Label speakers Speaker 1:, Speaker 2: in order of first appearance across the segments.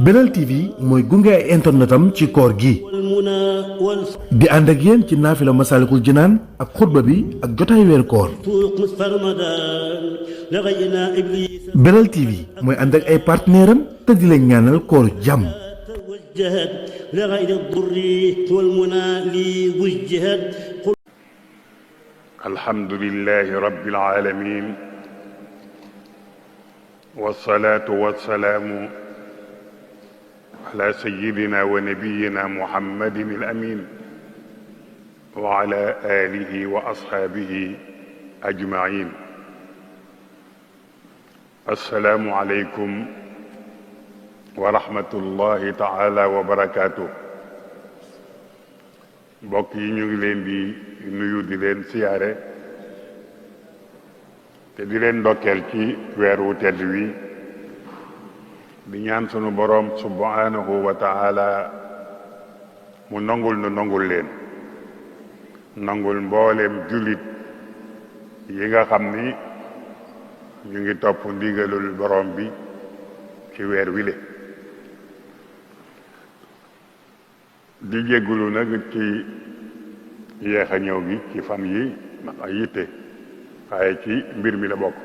Speaker 1: Belal TV mooy gunge ay internetam ci koor gi di ànd ak yéen ci naafila Masaalikul Jinaan ak xutba bi ak jotaay weer koor. Belal TV mooy ànd ak ay partenaire am te di leen ñaanal koor jàmm.
Speaker 2: alhamdulillahi rabbil alamin wasalaatu wasalaamu ala sayyidina wa nabiyyina muhammadin al amin wa ala alihi wa ashaabihi ajmain. assalaamu aleykum wa rahmatullahi taala wa barakaatuh. mbokk yi ñu ngi leen di nuyu di leen siyaare te di leen ndokkeel ci weer wu tedd wi di ñaan sunu boroom subhanahu wa taala mu nangul leen nangul mboolem jullit yi nga xam ni ñu ngi topp ndigalul boroom bi ci weer wi le di jéggulu nag ci yeex a ñëw gi ci fan yi ndax ay yitte waaye ci mbir mi la bokk.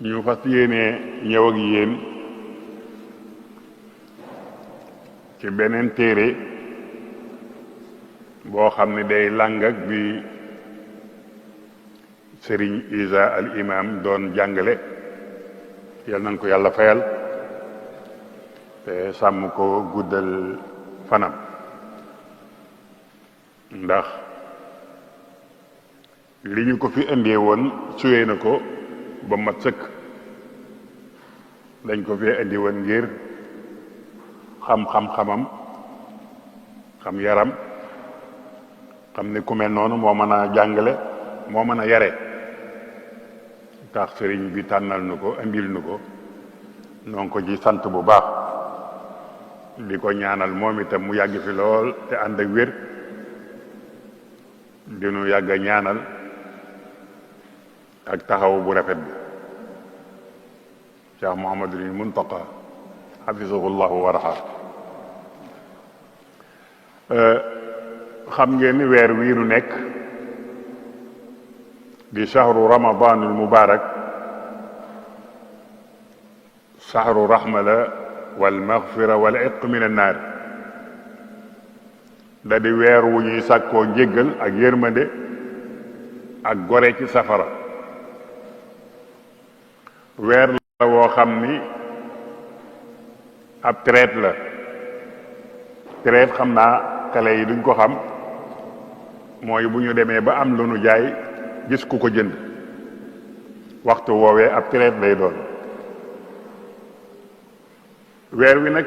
Speaker 2: ñu fas yéenee ñëw ak yéen ci beneen téere boo xam ne day làng ak bi Sëriñ Isa al imam doon jàngale, yal nañ ko yàlla fayal te sàmm ko guddal fanam, ndax li ñu ko fi indee woon suyee na ko ba mat sëkk. dañ ko fi indi woon ngir xam-xam-xamam xam yaram xam ne ku mel noonu moo mën a jàngale moo mën a yare, tax sëriñ bi tànnal nu ko indil nu ko noo ko ci sant bu baax di ko ñaanal moom itam mu yàgg fi lool te ànd ak wér, di nu yàgg a ñaanal ak taxaw bu rafet bi. Cheikh Mouhamadul Muntaqa hafizahullahu wa raha. xam ngeen ni weer wii nu nekk di shahru ramadanul mubarak, shahru rahma la wal maghfira wal itq min an naar. da di weer wu ñuy sàkkoo njéggal ak yërmande ak gore ci safara. weer la woo xam ni ab traite la. traite xam naa xale yi duñ ko xam, mooy bu ñu demee ba am lu nu jaay gis ku ko jënd, waxtu woowee ab traite lay doon. weer wi nag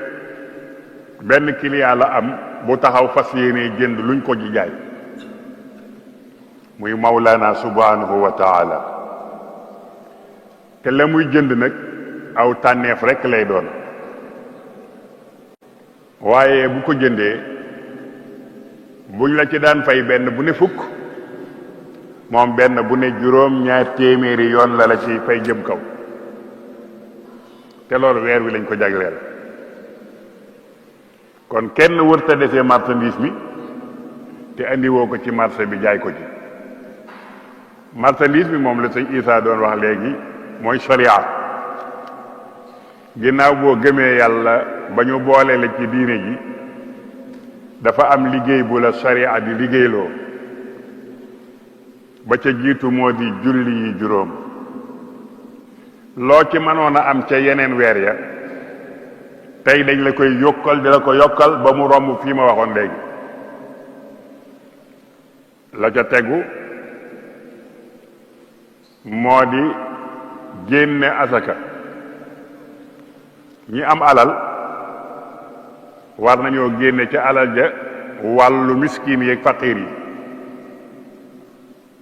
Speaker 2: benn client la am bu taxaw fas yéene jënd luñ ko ji jaay, muy Mawlana subhanahu wa taala. te la muy jënd nag aw tànneef rekk lay doon, waaye bu ko jëndee buñ la ci daan fay benn bu ne fukk, moom benn bu ne juróom-ñaar téeméeri yoon la ci fay jëm kaw. te loolu weer wi lañ ko jagleel. kon kenn wërta desee marchandise mi te andiwoo ko ci marché bi jaay ko ci. marchandise bi moom la sëñ Isa doon wax léegi mooy sharia. ginnaaw boo gëmee yàlla ba ñu boole la ci diine ji, dafa am liggéey bu la sharia di liggéeyloo. ba ca jiitu moo di julli yi juróom. loo ci mënoon a am ca yeneen weer ya, tey dañ la koy yokkal di la ko yokkal ba mu romb fii ma waxoon léegi. la ca tegu moo di génne asaka. ñi am alal war nañoo génne ca alal ja wàllu miskin yeeg faqiir yi.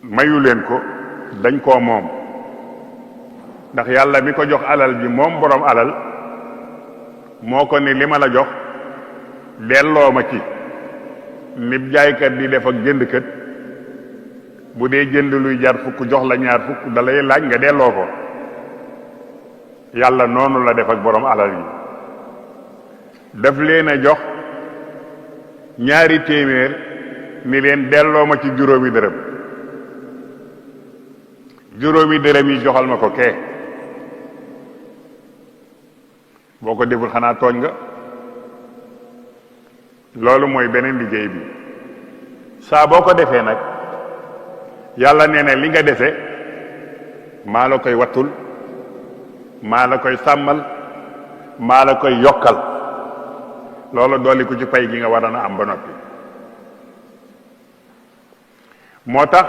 Speaker 2: mayu leen ko, dañ koo moom. ndax yàlla mi ko jox alal ji moom boroom alal moo ko ni li ma la jox delloo ma ci. nib jaaykat di def ak jëndkat, bu dee jënd luy jar fukk jox la ñaar fukk da lay laaj nga delloo ko. yàlla noonu la def ak borom alal yi daf leen a jox ñaari téeméer ni leen delloo ma ci juróomi dërëm juróomi dërëm yi joxal ma ko kee boo ko deful xanaa tooñ nga loolu mooy beneen liggéey bi saa boo ko defee nag yàlla nee na li nga dese maa la koy wattul maa la koy sàmmal maa la koy yokkal loolu dolli ko ci pay gi nga war a am ba noppi moo tax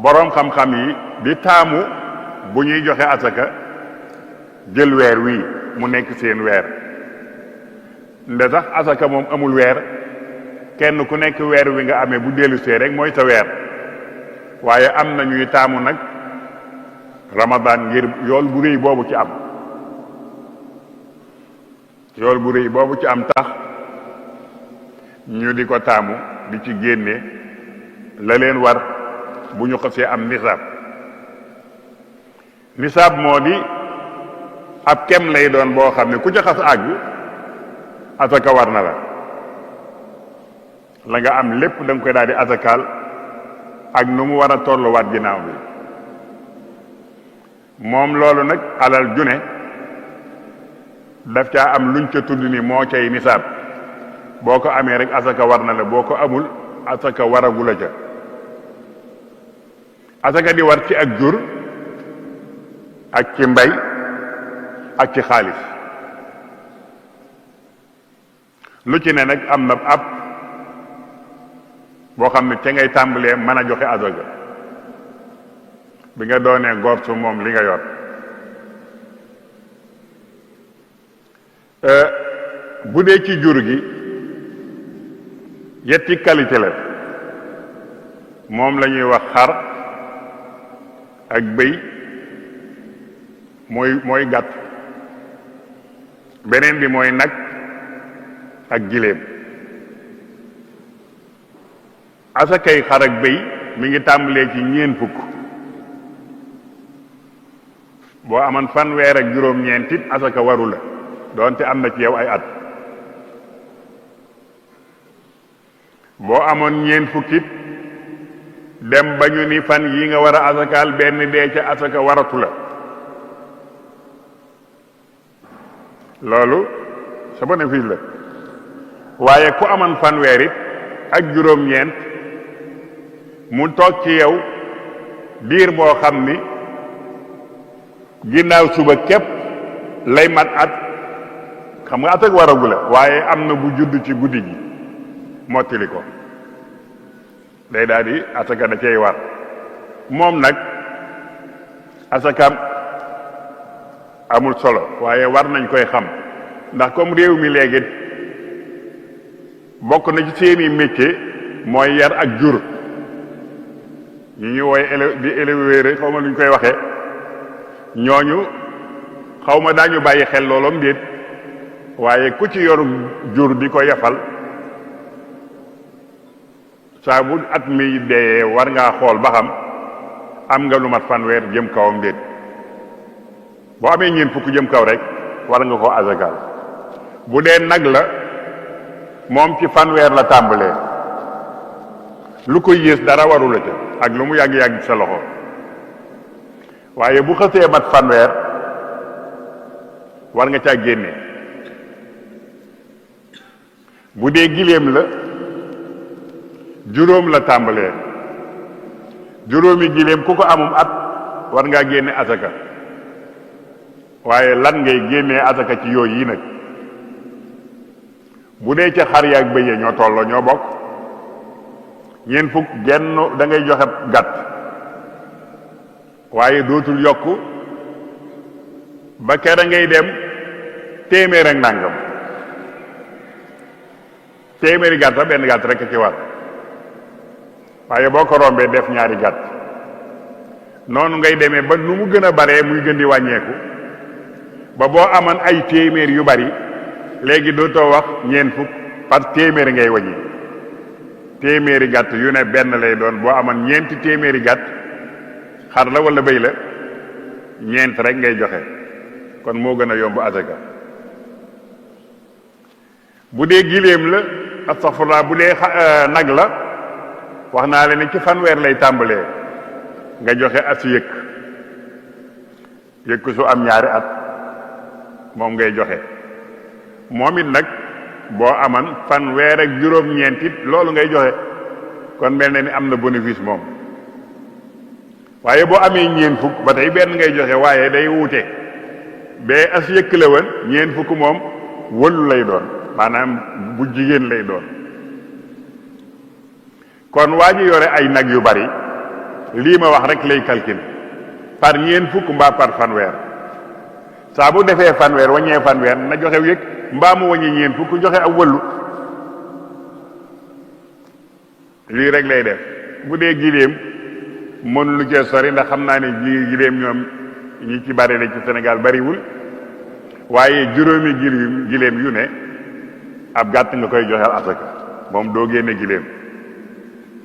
Speaker 2: boroom xam-xam yi di taamu bu ñuy joxe asaka jël weer wii mu nekk seen weer nde sax asaka moom amul weer kenn ku nekk weer wi nga amee bu dellu see rek mooy sa weer waaye am na ñuy taamu nag ramadan ngir yool bu rëy boobu ci am yool bu rëy boobu ci am tax ñu di ko taamu di ci génne la leen war bu ñu xasee am nisaab moo di ab kem lay doon boo xam ne ku ca xas àgg asaka war na la nga am lépp da nga koy daal di asakaal ak nu mu war a tolluwaat ginnaaw bi moom loolu nag alal june daf caa am luñ ca tudd ni moo cay nisaab boo ko amee rek asaka war na la boo ko amul asaka waragu la ca asaka di war ci ak jur ak ci mbay ak ci xaalis lu ci ne nag am na ab boo xam ne ca ngay tàmbalee mën a joxe asaka bi nga doonee góor su moom li nga yor bu dee ci jur gi yetti qualité la moom la ñuy wax xar ak bëy mooy gàtt beneen bi mooy nag ak giléem asakay xar ak bëy mi ngi tàmbalee ci ñeent fukk boo amoon fanweer ak juróom-ñeent it asaka waru la doonte am na ci yow ay at boo amoon ñeent fukkit dem ba ñu ni fan yi nga war a asakaal benn dee ca asaka waratu la loolu sa bénéfice la waaye ku amoon fanweer it ak juróom-ñeent mu toog ci yow diir boo xam ni ginnaaw suba képp lay mat at xam nga asaka waragu la waaye am na bu judd ci guddi gi mottali ko day daal di asaka da cay war moom nag asakaam amul solo waaye war nañ koy xam ndax comme réew mi léegi bokk na ci seeni métier mooy yar ak jur ñu ñu wooy di éleveur xaw ma lu ñu koy waxee ñooñu xaw ma daañu bàyyi xel looloom déet waaye ku ci yoru jur di ko yafal saa bu at mi dee war ngaa xool ba xam am nga lu mat fanweer jëm kawam déet boo amee ñeent fukk jëm kaw rek war nga ko azakal bu dee nag la moom ci fanweer la tàmbalee lu ko yées dara waru la ca ak lu mu yàgg-yàgg sa loxo waaye bu xësee mat fanweer war nga caa génne bu dee giléem la juróom la tàmbalee juróomi giléem ku ko amum at war ngaa génne asaka waaye lan ngay génnee asaka ci yooyu yi nag bu dee ca xar yaak bëy ñoo tolloo ñoo bokk ñeent fukk genn da ngay joxe gàtt waaye dootul yokk ba kera ngay dem téeméer ak nangam téeméeri gàtt benn gàtt rek ci war waaye boo ko rombee def ñaari gàtt noonu ngay demee ba nu mu gën a baree muy gën di wàññeeku ba boo amoon ay téeméer yu bari léegi dootoo wax ñeent fukk par téeméeri ngay wàññi téeméeri gàtt yu ne benn lay doon boo amoon ñeenti téeméeri gàtt xar la wala bëy la ñeent rek ngay joxe kon moo gën a yomb azaka. bu dee giléem la astaghfirullah, bu dee nag la wax naa leen ni ci fanweer lay tàmbalee nga joxe as yëkk su am ñaari at moom ngay joxe. moom it nag boo aman fanweer ak juróom-ñeent it loolu ngay joxe, kon mel na ni am na bénéfice moom. waaye boo amee ñeent fukk ba tey benn ngay joxe, waaye day wuute. bee as yëkk la woon, ñeent fukk moom wëllu lay doon, maanaam bu jigéen lay doon. kon waa ji yore ay nag yu bari lii ma wax rek lay calculer par ñeent fukk mbaa par fanweer. saa bu defee fanweer waññee fanweer na joxe yëkk mbaa mu waññi ñeent fukk joxe ab wëllu. lii rek lay def. bu dee giléem mën lu cee sori ndax xam naa ne giléem ñoom ñi ci bari la ci Sénégal bariwul, waaye juróomi giléem yu ne ab gàtt nga koy joxeel asaka, moom doo génne giléem,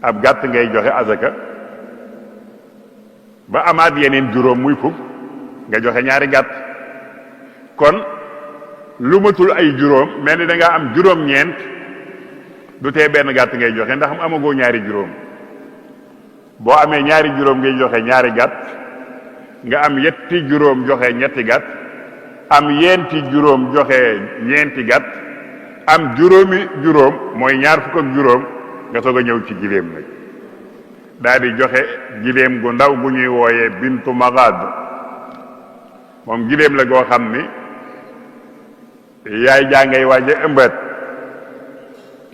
Speaker 2: ab gàtt ngay joxe asaka. ba amaat yeneen juróom muy fukk nga joxe ñaari gàtt. kon lu matul ay juróom mel ni da nga am juróom-ñeent du tee benn gàtt ngay joxe ndax amagoo ñaari juróom. boo amee ñaari juróom ngay joxe ñaari gàtt, nga am yetti juróom joxe ñetti gàtt, am yenti juróom joxe ñeenti gàtt, am juróomi juróom mooy ñaar fukk ak juróom nga soog a ñëw ci giléem nag daal di joxe giléem gu ndaw gu ñuy wooyee bintu magad. moom giléem la goo xam ni yaay jaa ngay waaje ëmbat,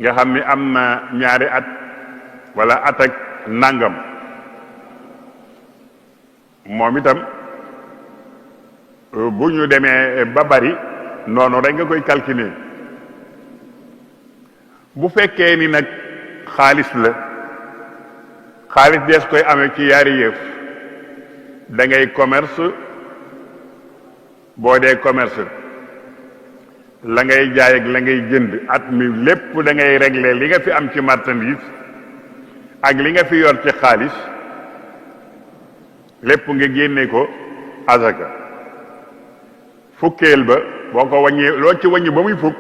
Speaker 2: nga xam ni am na ñaari at wala at ak nangam. moom itam bu ñu demee ba bari noonu rek nga koy calculer. bu fekkee ni nag xaalis la, xaalis dees koy amee ci yaari yëf. da ngay commerce, boo dee commerce la ngay jaay ak la ngay jënd at mi lépp da ngay régler li nga fi am ci marchandise ak li nga fi yor ci xaalis, lépp nga génne ko azaka. fukkeel ba boo ko wàññee loo ci wàññi ba muy fukk,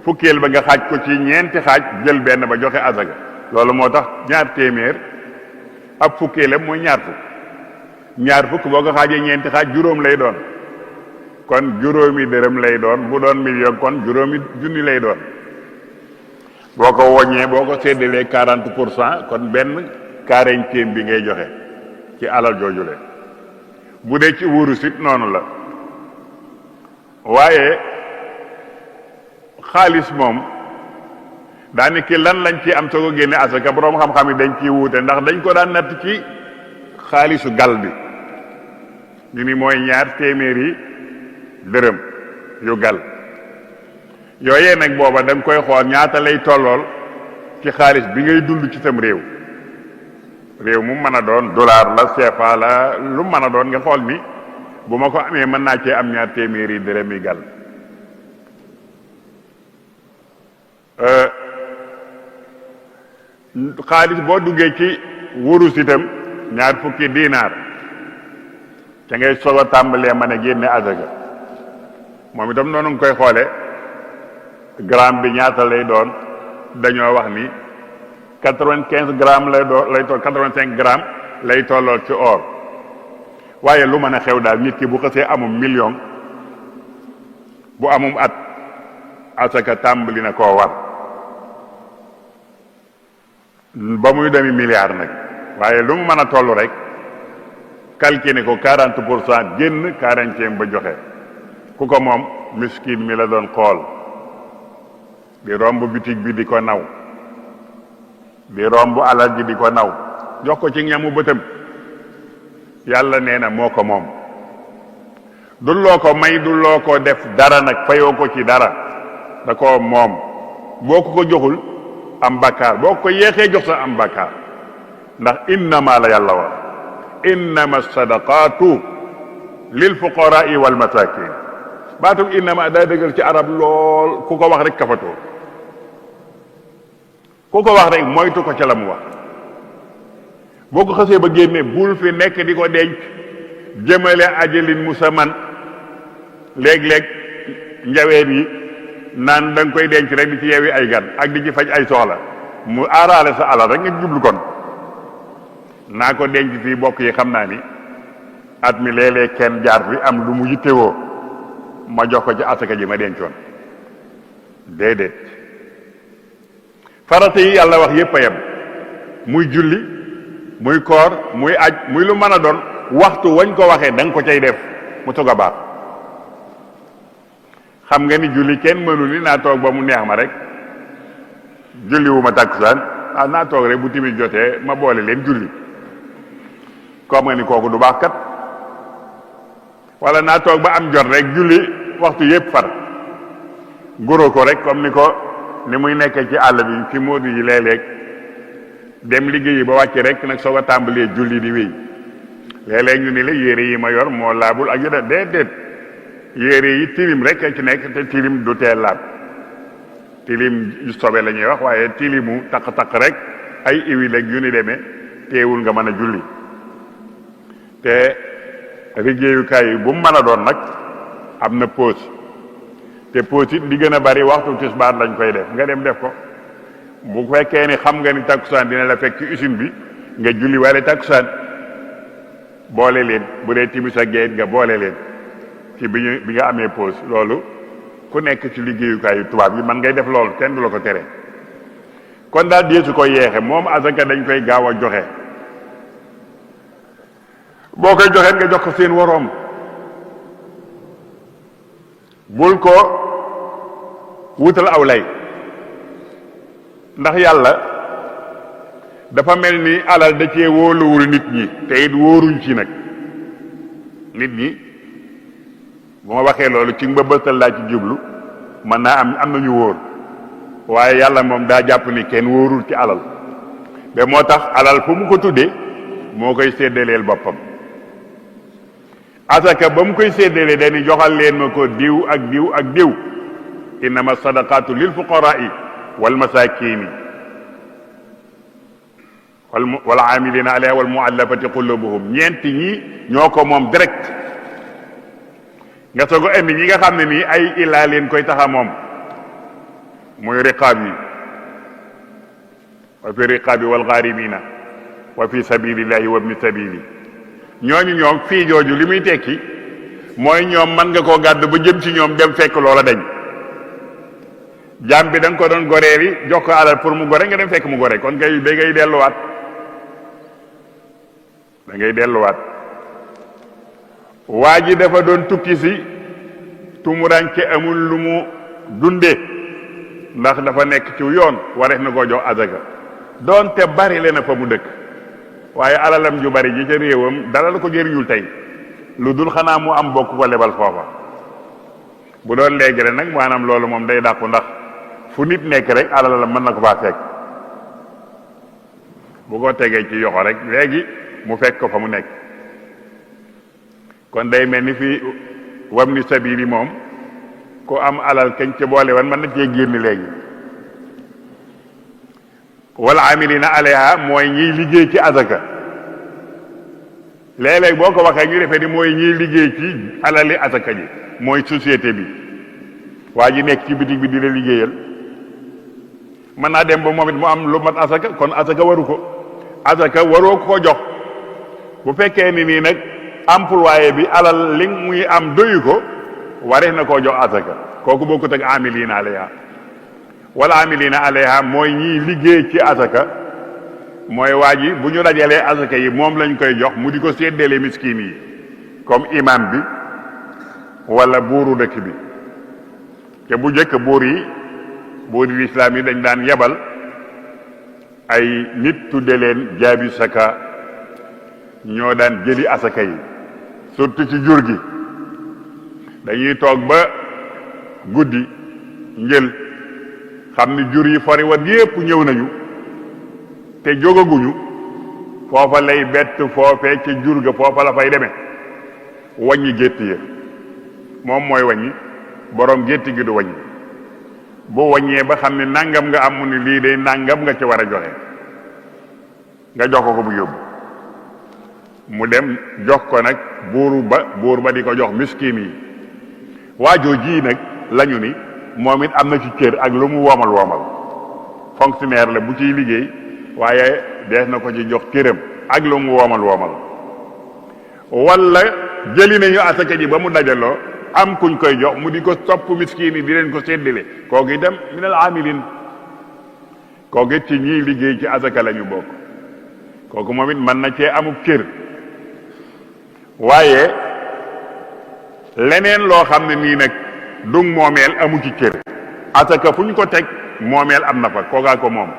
Speaker 2: fukkeel ba nga xaaj ko ci ñeenti xaaj jël benn ba joxe azaka. loolu moo tax ñaar téeméer ab fukkeelam mooy ñaar fukk. ñaar fukk boo ko xaajee ñeenti xaaj juróom lay doon, kon juróomi dërëm lay doon. bu doon million kon juróomi junni lay doon. boo ko woññee boo ko séddalee 40% kon benn quarantième bi ngay joxe ci alal jooju le. bu dee ci wurus it noonu la. waaye xaalis moom daanaka lan lañ ci am soo ko génne asaka boroom xam-xam yi dañ ciy wuute, ndax dañ ko daan natt ci xaalisu gal bi. ñu ni mooy ñaar téeméeri dërëm yu gal. yooyee nag booba da nga koy xool ñaata lay tollool ci xaalis bi ngay dund ci sam réew. réew mu mën a doon dollar la, CFA la, lu mën a doon nga xool ni bu ma ko amee mën naa cee am ñaar téeméeri dërëm yi gal. xaalis boo duggee ci wurus itam ñaar fukki dinaar ca ngay soog a tàmbalee mën a génne azaka. moom itam noonu nga koy xoole gramme bi ñaata lay doon. dañoo wax ni 95 grammes lay doon, lay toll 85 grammes lay tollool ci or. waaye lu mën a xew daal nit ki bu xasee amum million, bu amum at, asaka tàmbali na koo war ba muy demi milliard nag. waaye lu mu mën a toll rek calculer ko 40% génn 40e ba joxe. ku ko moom miskin mi la doon xool di romb bitig bi di ko naw, di romb alal ji di ko naw, jox ko ci ñamu bëtam. yàlla nee na moo ko moom. du loo ko may, du loo ko def dara nag, fayoo ko ci dara, da ko moom. boo ko joxul am bakkaar, boo ko yéexee jox sa am bakkaar. ndax innama la yàlla wax, innama sadaqatu lil fuqaraa wal masakin. baatu innama daa dëggal ci arab lool, ku ko wax rek kafatoo, ku ko wax rek moytu ko ca la mu wax. boo ko xasee ba génne bul fi nekk di ko denc jëmale ajalin musamman léeg-léeg njaween yi naan da nga koy denc rek di ci yeewi ay gan ak di ci faj ay soxla mu aaraale sa alal rek nga jublu kon naa ko denc fii bokk yi xam naa ni at mi léeg-léeg kenn jaar fi am lu mu yittewoo ma jox ko ci asaka ji ma dencoon déedéet farata yi yàlla wax yépp a yem muy julli muy koor muy aj muy lu mën a doon waxtu wañ ko waxee da nga ko cay def mu tugg a baax xam nga ni julli kenn mënu ni naa toog ba mu neex ma rek julli wu ma tàkkusaan naa toog rek bu timis jotee ma boole leen julli comme nga ni kooku du baax kat wala naa toog ba am jot rek julli waxtu yépp far goro ko rek comme ni muy nekkee ci àll bi ci móodu yi léeg-léeg dem liggéeyi ba wàcce rek nag soog a tàmbalee julli di wéy léeg-léeg ñu ni la yére yi ma yor moo laabul ak yéda déedéet yére yi tilim rek a ci nekk te tilim du tee laab tilim yu sobe la ñuy wax waaye tilimu taq-taq rek ay iwil ak yu ni demee teewul nga mën a julli te liggéeyukaay yi bu mu mën a doon nag am na pause te pause it li gën a bari waxtu tisbaar lañ koy def nga dem def ko bu fekkee ni xam nga ni takkusaan dina la fekk ci usine bi nga julli wala takkusaan boole leen bu dee timis ak gee nga boole leen ci bi nga amee pause loolu ku nekk ci liggéeyukaayu tubaab yi man ngay def loolu kenn du la ko tere kon daal deesu ko yeexe moom asaka dañ koy gaaw a joxe boo koy joxee nga jox ko seen woroom bul ko wutal aw lay ndax yàlla dafa mel ni alal da cee wóoluwul nit ñi te it wóoruñ ci nag nit ñi bu ma waxee loolu ci mbëbëstal laa ci jublu mën naa am nañu wóor waaye yàlla moom daa jàpp ni kenn wóorul ci alal ba moo tax alal fu mu ko tuddee moo koy séddaleel boppam asaka ba mu koy séddalee dañuy joxal leen ma ko diw ak diw ak diw innama sadaqatu lil fuqaraai wal masakini wal amilina alayha wal muallafati qulubuhum ñeenti ñi ñoo ko moom direct nga soog a indi ñi nga xam ne nii ay illaa leen koy taxa moom muy riqaab yi wa fi riqaabi wal gharimina wa fi sabilillahi wa ibni sabili ñooñu ñoom fii jooju li muy tekki mooy ñoom mën nga koo gàdd ba jëm ci ñoom dem fekk loola dañ jaam bi da nga ko doon goree yi jox ko alal pour mu gore nga dem fekk mu gore kon kay da ngay delluwaat waa ji dafa doon tukki si tumuranke amul lu mu dunde ndax dafa nekk ci yoon wareef na koo jox azaka doonte bari le na fa mu dëkk waaye alalam ju bari ji ca réewam dara la ko jëriñul tey lu dul xanaa mu am bokk ko lebal foofa bu doon léegi rek nag maanaam loolu moom day dàqu ndax fu nit nekk rek alalam mën na ko faa fekk bu ko tegee ci yoxo rek léegi mu fekk ko fa mu nekk kon day mel ni fii wam ni sabili moom ku am alal kañ ca boole wan mën na cee génn léegi wal amilina alayha mooy ñiy liggéey ci azaka léeg-léeg boo ko waxee ñu defee ni mooy ñiy liggéey ci alali azaka ji mooy société bi waa ji nekk ci bitig bi di la liggéeyal mën naa dem ba moom it mu am lu mat azaka kon azaka waru ko azaka waroo ko jox bu fekkee ni nii nag employé bi alal li muy am doyu ko waree na koo jox azaka kooku bokkut ak amilina alayha wala amilina alayha mooy ñiy liggéey ci azaka mooy waa ji bu ñu dajalee azaka yi moom lañ koy jox mu di ko séddale miskin yi comme imam bi wala buuru dëkk bi te bu njëkk buuri lislaam yi dañ daan yebal ay nit tudde leen jaabi saka ñoo daan jëli asaka yi surtout ci jur gi dañuy toog ba guddi njël xam ni jur yi fori wat yépp ñëw nañu te jógaguñu foofa lay bett foofee ci jur ga foofa la fay demee waññi gétt ya moom mooy waññi borom gétt gi du waññi bu waññee ba xam ne nangam nga am mu ni lii de nangam nga ci war a joxe nga jox ko bu yóbbu mu dem jox ko nag buur ba di ko jox miskin yi waajoo ji nag lañu ni moom it am na ci cër ak lu mu womal fonctionnaire la bu ciy liggéey waaye dees na ko ci jox cëram ak lu mu womal wala jëli nañu asaka ji ba mu dajaloo am kuñ koy jox mu di ko topp miskiin yi di leen ko séddale kooku itam minal amilin kooku it ci ñiy liggéey ci asaka lañu bokk kooku moom it mën na cee amub cër waaye leneen loo xam ne nii nag du moomeel amu ci cër asaka fu ñu ko teg moomeel am na fa kookaa ko moom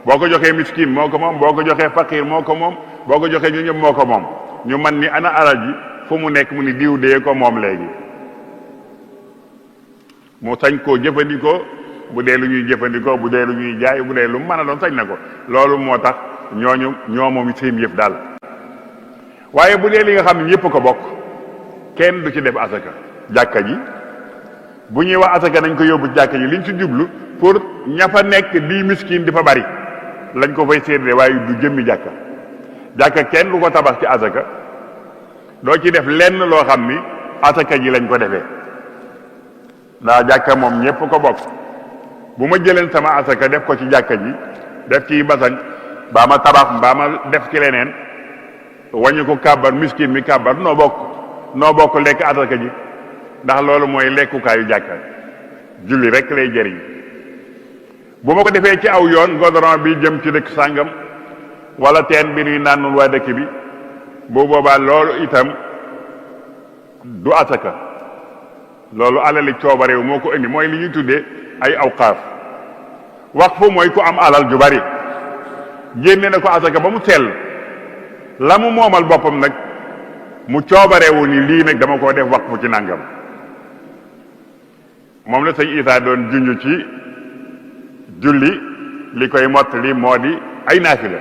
Speaker 2: boo ko joxee miskin moo ko moom boo ko joxee fakir moo ko moom boo ko joxee ñu ñëpp moo ko moom ñu man ni ana alal ji fu mu nekk mu ni diw dee ko moom léegi mu sañ koo jëfandikoo bu dee lu ñuy jëfandikoo bu dee lu ñuy jaay bu dee lu mu mën a doon sañ na ko loolu moo tax ñoo moom seen yëf daal waaye bu dee li nga xam ne ñëpp ko bokk kenn du ci def asaka jàkka ji bu ñuy wax asaka nañ ko yóbbu jàkka ji liñ ci jublu pour ña fa nekk di miskin di fa bari lañ ko fay séddale waaye du jëmmi jàkka kenn du ko tabax ci asaka doo ci def lenn loo xam ni asaka ji lañ ko defee ndax jàkka moom ñëpp ko bokk bu ma jëleen sama asaka def ko ci jàkka ji def ci basañ baa ma tabax baa ma def ci leneen wañu ko kàbbar miskin mi kàbbar noo bokk lekk asaka ji ndax loolu mooy lekkukaayu jàkka julli rek lay jëriñ bu ma ko defee ci aw yoon goudron bi jëm ci dëkk sàngam wala teen bi nuy naanul waa dëkk bi bu boobaa loolu itam du asaka loolu alali coobareew moo ko indi mooy li ñuy tuddee ay awqaaf waqfu mooy ku am alal ju bari génne na ko asaka ba mu sell la mu moomal boppam nag mu coobareewu ni lii nag dama koo def waqfu ci nangam moom la sëñ Isaa doon junj ci julli li koy mottali moo di ay naafila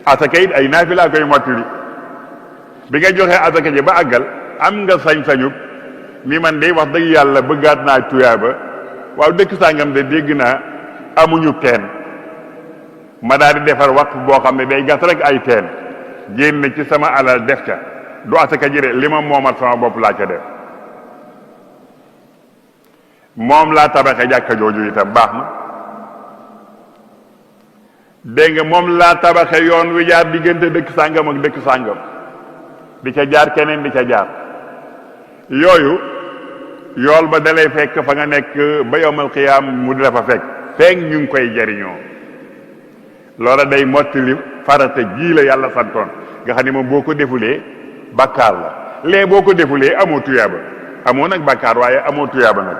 Speaker 2: asaka it ay naafila koy mottali bi nga joxee asaka ji ba àggal am nga sañ-sañub ni man de wax dëgg yàlla bëggaat naa tuyaaba waaw dëkk sàngam de dégg naa amuñu teen ma daal di defar waqf boo xam ne day gas rek ay teen génn ci sama alal def ca du asaka ji de li ma moomal sama bopp laa ca def moom laa tabaxe jàkka jooju itam baax na dégg nga moom laa tabaxe yoon wi jaar diggante dëkk sàngam ak dëkk sàngam di ca jaar keneen di ca jaar yooyu yool ba dalay fekk fa nga nekk ba yowmal xiyaam mu di la fa fekk ñu ngi koy jariñoo loola day mottali farata ji la yàlla santoon nga xam ne moom boo ko defulee bàkkaar la lee boo ko defulee amoo tuyaaba amoo nag bàkkaar waaye amoo tuyaaba nag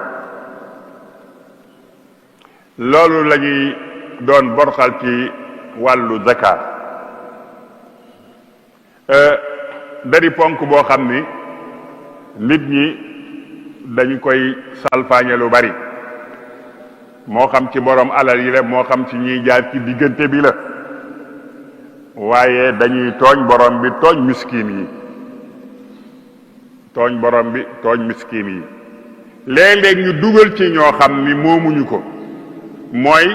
Speaker 2: loolu la ñuy doon borxal ci wàllu zakat dari ponk boo xam ni nit ñi dañu koy salfaañe lu bari moo xam ci borom alal yi la moo xam ci ñiy jaar ci diggante bi la waaye dañuy tooñ borom bi tooñ miskin yi tooñ borom bi tooñ miskin yi léeg-léeg ñu dugal ci ñoo xam ni moomuñu ko mooy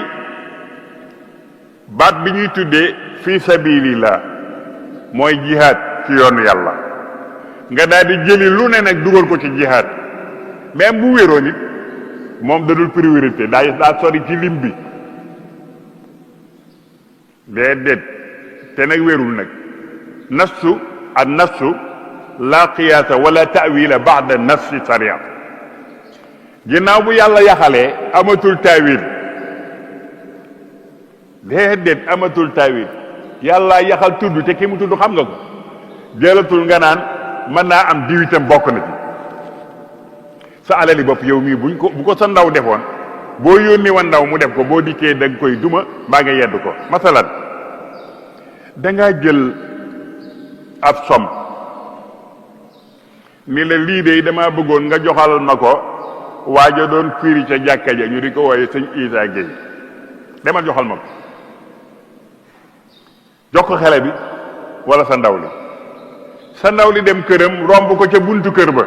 Speaker 2: baat bi ñuy tuddee fi sabilillah mooy jihaad ci yoonu yàlla nga daal di jëli lu ne nag dugal ko ci jihaad même bu wéroo nit moom dadul priorité daa sori ci lim bi déedéet te nag wérul nag nafsu ak nafsu la qiyaasa wala ta'wila ba'da nafsi sariya ginnaaw bu yàlla yaxalee amatul taawil déedéet amatul taawil yàlla yaxal tudd te ki mu tudd xam nga ko jëlatul nga naan mën naa am diwitam bokk na ci sa alali bopp yow mii bu ko sa ndaw defoon boo yónni woon ndaw mu def ko boo dikkee da nga koy duma mbaa nga yedd ko masalan dangaa jël ab som ni la lii de dama bëggoon nga joxal ma ko waaja doon firi ca jàkka ja ñu di ko wooye sëñ Isa Gueye demal joxal ma ko jox ko xele bi wala sa ndaw li dem këram romb ko ca buntu kër ba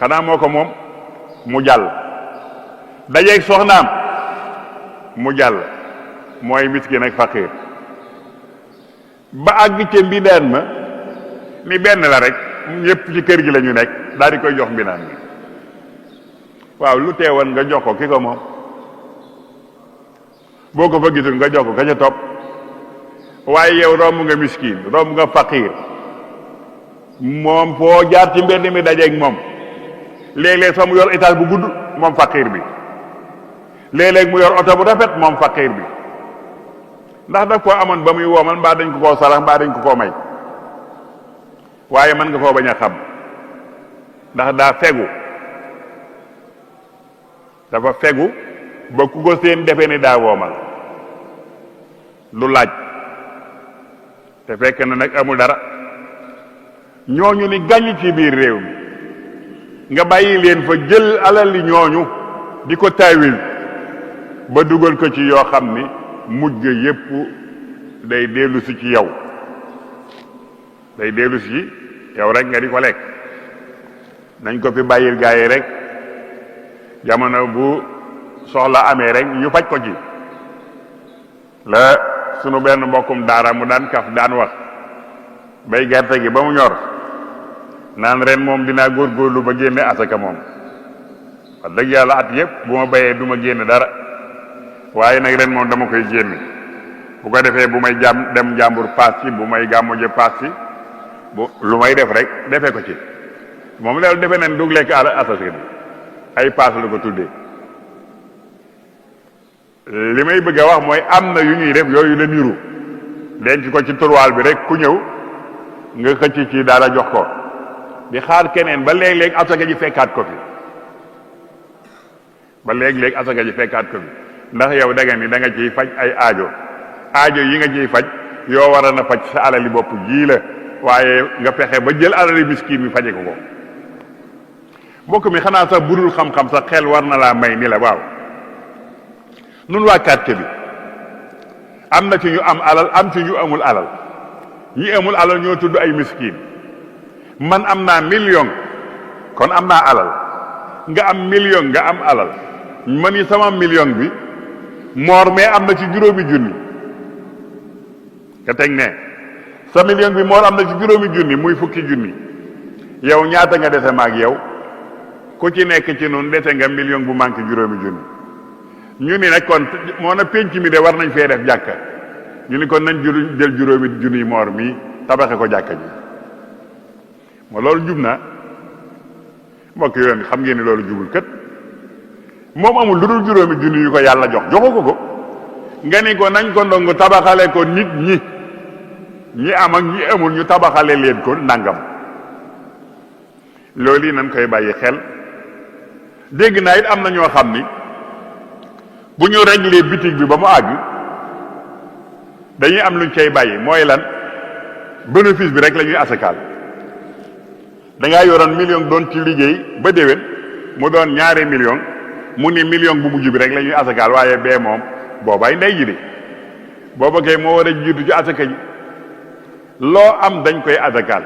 Speaker 2: xanaa moo ko moom mu jàll dajeeg soxnaam mu jàll mooy miskin ak faqiir ba àgg ca mbindaan ma ni benn la rek ñëpp ci kër gi la ñu nekk daal di koy jox mbinaan mi waaw lu teewoon nga jox ko ki ko moom boo ko fa gisul nga jox ko ka ca topp waaye yow romb nga miskin romb nga faqiir moom foo jaar ci mbedd mi dajeeg moom léeg-léeg sax mu yor étage bu gudd moom faqiir bi léeg-léeg mu yor oto bu rafet moom faqiir bi ndax daf koo amoon ba muy woomal mbaa dañ ko koo sarax mbaa dañ ko koo may waaye mën nga koo bañ a xam ndax daa fegu dafa fegu ba ku ko seen defe ni daa woomal du laaj te fekk na nag amul dara ñooñu ni gàññ ci biir réew mi nga bàyyi leen fa jël alal li ñooñu di ko taawil ba dugal ko ci yoo xam ni mujj ga yépp day dellu si ci yow day dellu si yow rek nga di ko lekk nañ ko fi bàyyil gaa yi rek jamono bu soxla amee rek ñu faj ko ci la sunu benn mbokkum daara mu daan kaf daan wax bay gerte gi ba mu ñor naan ren moom dinaa góorgóorlu ba génne asaka moom wax dëgg yàlla at yëpp bu ma bayee du ma génne dara waaye nag ren moom dama koy génne bu ko defee bu may dem jàmbur paas ci bu may gàmmoje paas ci bu lu may def rek defee ko ci moom loolu defe nañ dug lekk asaka bi ay paas la ko tuddee li may bëgg a wax mooy am na yu ñuy def yooyu la niru denc ko ci turwaal bi rek ku ñëw nga xëcc ci dara jox ko di xaar keneen ba léeg-léeg asaka ji fekkaat ko fi ba léeg-léeg asaka ji fekkaat ko fi ndax yow da nga ni da nga ciy faj ay aajo yi nga ciy faj yoo war a na faj sa alali bopp jii la waaye nga fexe ba jël alali miskin mi faje ko ko mbokk mi xanaa sax budul xam-xam sax xel war na laa may ni la waaw nun waa quartier bi am na ci ñu am alal am ci ñu amul alal ñi amul alal ñoo tudd ay miskin man am naa million kon am naa alal nga am million nga am alal man yi sama million bi moor mais am na ci juróomi junni nga teg ne sa million bi moor am na ci juróomi junni muy fukki junni yow ñaata nga dese maag yow ku ci nekk ci noonu dese nga million bu manqué juróomi junni ñu ni nag kon moo na pénc mi de war nañ fee def jàkka ñu ni kon nañ jël juróomi junni moor mi tabaxe ko jàkka ji moo loolu jub na mbokk yoon xam ngeen ni loolu jubul kët moom amul lu dul juróomi junni yu ko yàlla joxu ko nga ni ko nañ ko ndongo tabaxale ko nit ñi am ak ñi amul ñu tabaxale leen ko nangam loolu yi nañ koy bàyyi xel dégg naa it am na ñoo xam ni bu ñu réglé bitig bi ba mu àgg dañuy am luñ cay bàyyi mooy lan bénéfice bi rek la ñuy asakaal da ngaa yoroon million doon ci liggéey ba déwén mu doon ñaari million mu ni million bu mujj bi rek la ñuy asakaal waaye bee moom boobaay ndey ji de booba kay moo war a jiitu ci asaka ji loo am dañ koy asakaal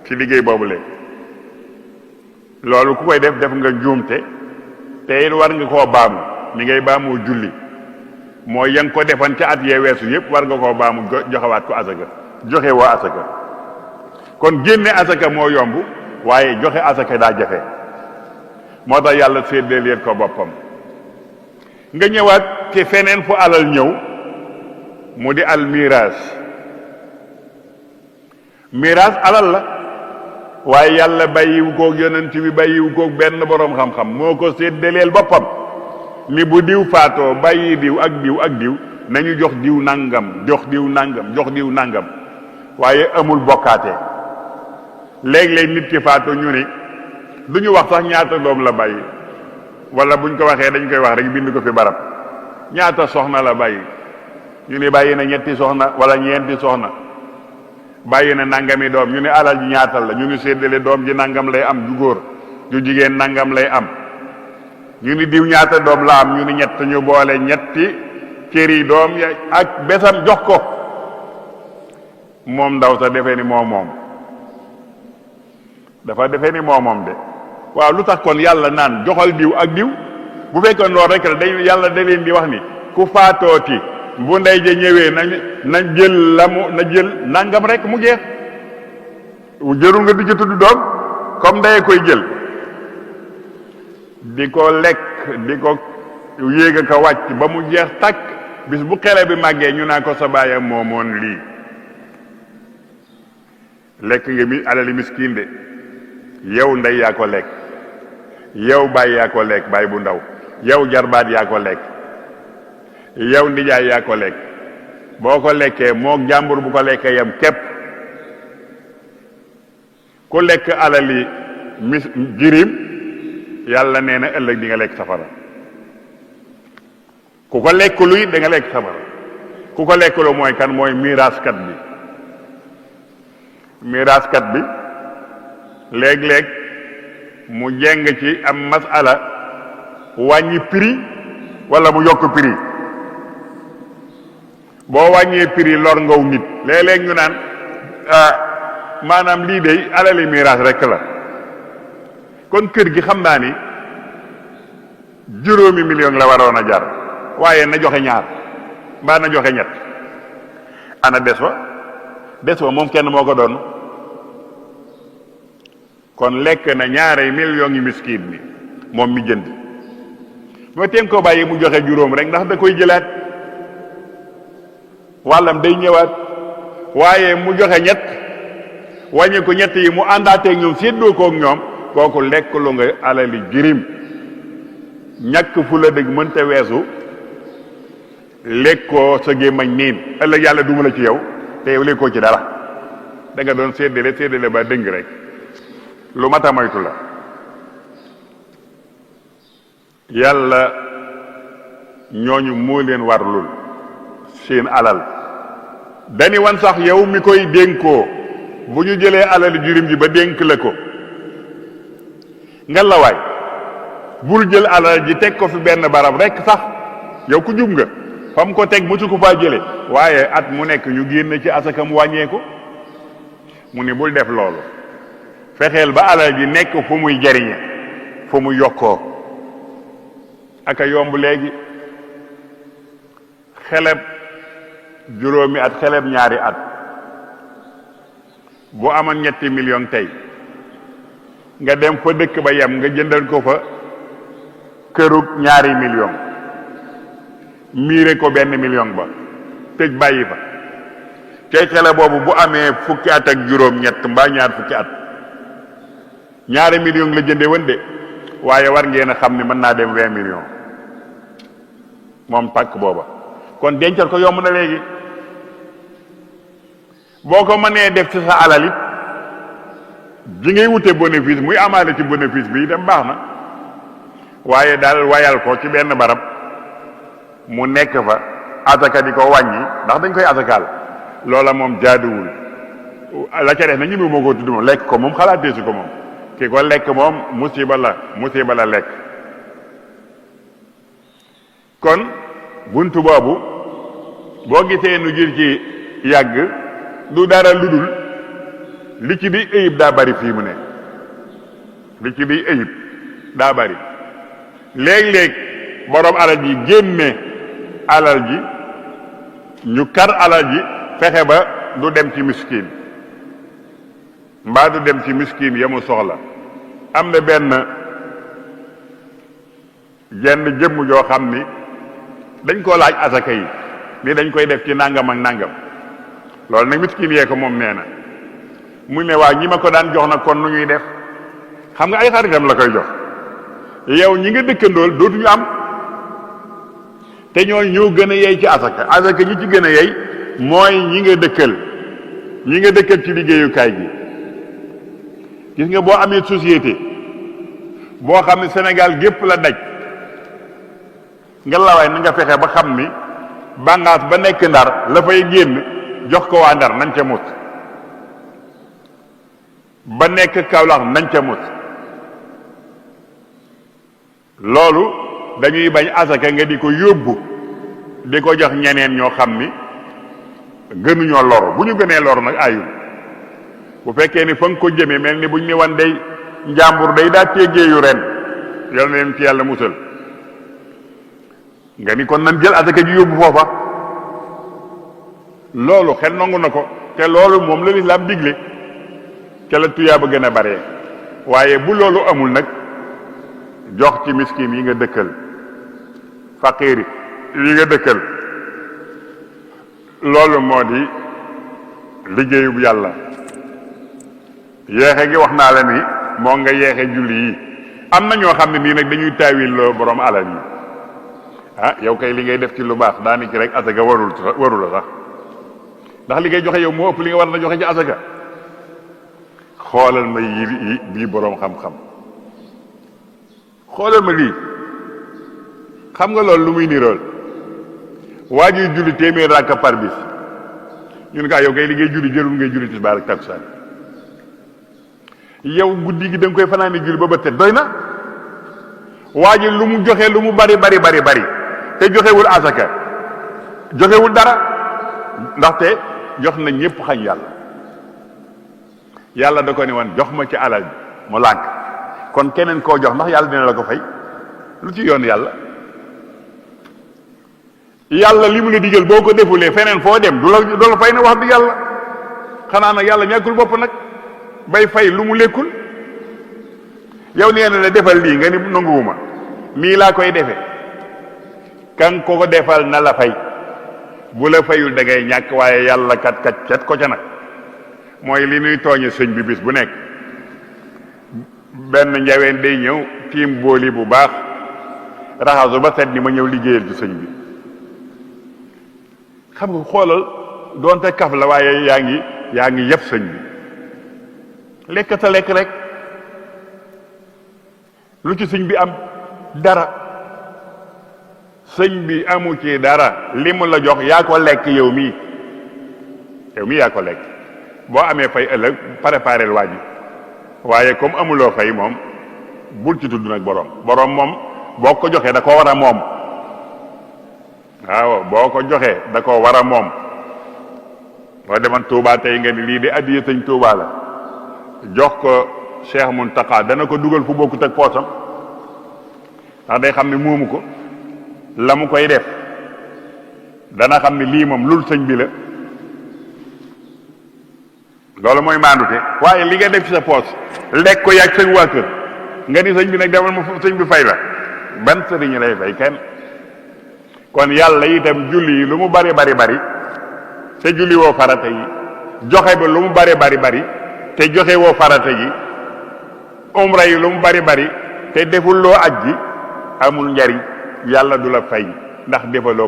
Speaker 2: ci liggéey boobu léegi loolu ku koy def nga njuumte te it war nga koo baamu ni ngay baamoo julli mooy ya nga ko defan ca at yee weesu yëpp war nga koo baamu joxewaat ko asaka joxe woo asaka kon génne asaka moo yomb waaye joxe asaka daa jafe moo tax yàlla séddee leen ko boppam nga ñëwaat ci feneen fu alal ñëw mu di al miraas alal la waaye yàlla bàyyiwu koog yonent bi bàyyiwu koog benn boroom xam-xam moo ko séddaleel boppam ni bu diw faatoo bàyyi diw ak diw ak diw nañu jox diw nangam jox diw nangam jox diw nangam waaye amul bokkaate léeg-léeg nit ki faatoo ñu ni duñu wax sax ñaata doom la bàyyi wala buñ ko waxee dañ koy wax rek bind ko fi barab ñaata soxna la bàyyi ñu ni bàyyi na ñetti soxna wala ñeenti soxna bàyyi na nangami doom ñu ni alal ji ñaatal la ñu ni séddale doom ji nangam lay am ju góor ju jigéen nangam lay am ñu ni diw ñaata doom la am ñu ni ñett ñu boole ñetti cëri doom ya ak besam jox ko moom ndaw sa defee ni moom dafa defee ni moom de waaw lu tax kon yàlla naan joxal diw ak diw bu fekkoon loolu rek la day yàlla da leen di wax ni ku faatooti bu ndey ja ñëwee na jël na jël nangam rek mu jeex jërul nga di ci tudd doom comme ndeye koy jël di ko lekk di ko yéeg ko wàcc ba mu jeex takk bis bu xele bi màggee ñu naa ko sa baay moomoon lii lekk nga mi alali miskin de yow ndey yaa ko lekk yow baay yaa ko lekk baay bu ndaw yow jarbaat yaa ko lekk yow ndijaay yaa ko lekk boo ko lekkee moog jàmbur bu ko lekkee yam képp ku lekk alali jirim yàlla nee na ëllëg di nga lekk safara ku ko lekk luy da nga lekk safara ku ko lekk lu mooy kan mooy miraaskat bi léeg-léeg mu jeng ci am masala wàññi prix wala mu yokk prix boo wàññee prix lor ngaw nit léeg-léeg ñu naan maanaam lii de alali miraas rekk la kon kër gi xam naa ni juróomi million la waroon a jar waaye na joxe ñaar mbaa na joxe ñett ana des wa moom kenn moo ko doon kon lekk na ñaari million yi miskin mi moom mi jënd moo teen ko bàyyi mu joxe juróom rek ndax da koy jëlaat wàllam day ñëwaat waaye mu joxe ñett wàññi ko ñett yi mu àndaateeg ñoom séddoo koog ñoom kooku lekk lu nga alali jirim ñàkk fu la dëgg mënta weesu lekkoo sa gémmañ niin ëllëg yàlla duma la ci yow te yow lekkoo ci dara da nga doon séddale ba dëng rek lu mata moytu la yàlla ñooñu moo leen warlul seen alal dani wan sax yow mi koy dénkoo bu ñu jëlee alal jirim ji ba dénk la ko nga la waay bul jël alal ji teg ko fi benn barab rek sax yow ku jub nga fam ko teg musu ko faa jële waaye at mu nekk ñu génn ci asakam wàññeeku mu ni bul def loolu fexeel ba alal ji nekk fu muy jariñe fu muy yokkoo aka yomb léegi xeleb juróomi at xeleb ñaari at bu amoon 3 million tey nga dem fa dëkk ba yem nga jëndal ko fa kërug 2 million miire ko 1 million ba tëj bàyyi fa tey xele boobu bu amee fukki at ak juróom-ñett mbaa ñaar fukki at 2 million la jënde woon de waaye war ngeen a xam ne mën naa dem 20 millions moom pàkk booba kon dencal ko yomb na léegi boo ko mënee def ci sa alal it ji ngay wute bénéfice muy amaale ci bénéfice bi dem baax na waaye daal wayal ko ci benn barab mu nekk fa asaka di ko wàññi ndax dañ koy asakaal loola moom jaaduwul la ca def na ñu moo ko tudd moom lekk ko moom xalaatee si ko moom ki ko lekk moom musiba la lekk kon buntu boobu boo gisee nu jël ci yàgg du dara ludul li ci di ayib daa bari fii mu ne li ci di ayib daa bari léeg-léeg borom alal ji génne alal ji ñu kar alal ji fexe ba du dem ci miskin mbaa du dem ci miskin ya mu soxla am na benn jenn jëmm joo xam ni dañ koo laaj asaka yi ni dañ koy def ci nangam ak nangam loolu nag miskin yee ko moom nee na mu ne waa ñi ma ko daan jox nag kon nu ñuy def xam nga ay xaritam la koy jox yow ñi nga dëkkandool dootuñu am te ñoo gën a yey ci asaka ñi ci gën a yey mooy ñi nga dëkkal ci liggéeyukaay gi gis nga boo amee société boo xam ne Sénégal gépp la daj nga lawaay na nga fexe ba xam ni bàngaas ba nekk Ndar la fay génn jox ko waa Ndar nañ ca mut ba nekk Kaolack nañ ca mut loolu dañuy bañ asaka nga di ko yóbbu di ko jox ñeneen ñoo xam ni gënuñoo lor bu ñu gënee lor nag ayul bu fekkee ni fa nga ko jëmee mel ni buñ ne wan day njàmbur day daa téggéeyu ren yal na leen ci yàlla musal nga ni kon nan jël asaka ji yóbbu foofa loolu xel nangu na ko te loolu moom la lislaam digle ca la tuyaaba gën a bare. waaye bu loolu amul nag jox ci miskin yi nga dëkkal faqiir yi nga dëkkal loolu moo di liggéeyub yàlla. yeexe gi wax naa la ni moo nga yeexe julli yi. am na ñoo xam ne nii nag dañuy taawil loo borom alal yi ah yow kay li ngay def ci lu baax daanaka rek asaka warul la sax ndax li ngay joxe yow moo ëpp li nga war na joxe ci asaka. xoolal ma yi bii boroom xam-xam xoolal ma lii xam nga loolu lu muy nirool waa ji julli téeméer rakka par bis ñun kaa yow kay li ngay julli jërul ngay julli tisbaar ak takkusaan yow guddi gi da nga koy fanaani julli ba bët set doy na. waa ji lu mu joxe lu mu bari te joxewul asaka joxewul dara ndaxte jox na ñépp xañ yàlla da ko ne woon jox ma ci alal bi mu lànk kon keneen koo jox ndax yàlla dina la ko fay lu ci yoon yàlla li mu la digal boo ko defulee feneen foo dem du la fay na wax di yàlla xanaa nag yàlla ñàkkul bopp nag bay fay lu mu lekkul. yow nee na la defal lii nga ni nanguwuma nii laa koy defe kan ko defal na la fay bu la fayul da ngay ñàkk waaye yàlla kat ko ca nag mooy li nuy tooñe sëñ bi bis bu nekk benn njaween day ñëw tiim booli bu baax raxasu ba set ni ma ñëw liggéeyal ci sëñ bi. xam nga xoolal doonte kaf la waaye yaa ngi yëpp sëñ bi lekk ta lekk rek lu ci sëñ bi am dara. sëñ bi amu ci dara li mu la jox yaa ko lekk yow mii yaa ko lekk boo amee fay ëllëg préparé waa ji waaye comme amuloo fay moom bul ci tudd nag borom moom boo ko joxee da ko war a moom. waaw boo ko joxee da ko war a moom. boo demoon Touba tey nga ni lii de addiya sëñ Touba la jox ko Cheikh Mountakha dana ko dugal fu bokkut ak poosam ndax day xam ne moomu ko la mu koy def dana xam ne lii moom lul sëñ bi la. loolu mooy maandute waaye li nga def ci sa poos lekk ko yàgg sëñ waa kër nga ni sëñ bi nag demal ma sëñ bi fay la ban sëriñ lay fay kenn. kon yàlla itam julli yi lu mu bari te julli woo farata yi joxe ba lu mu bari te joxe woo farata yi umra yi lu mu bari te deful loo aj ji amul njariñ yàlla du la fay ndax defaloo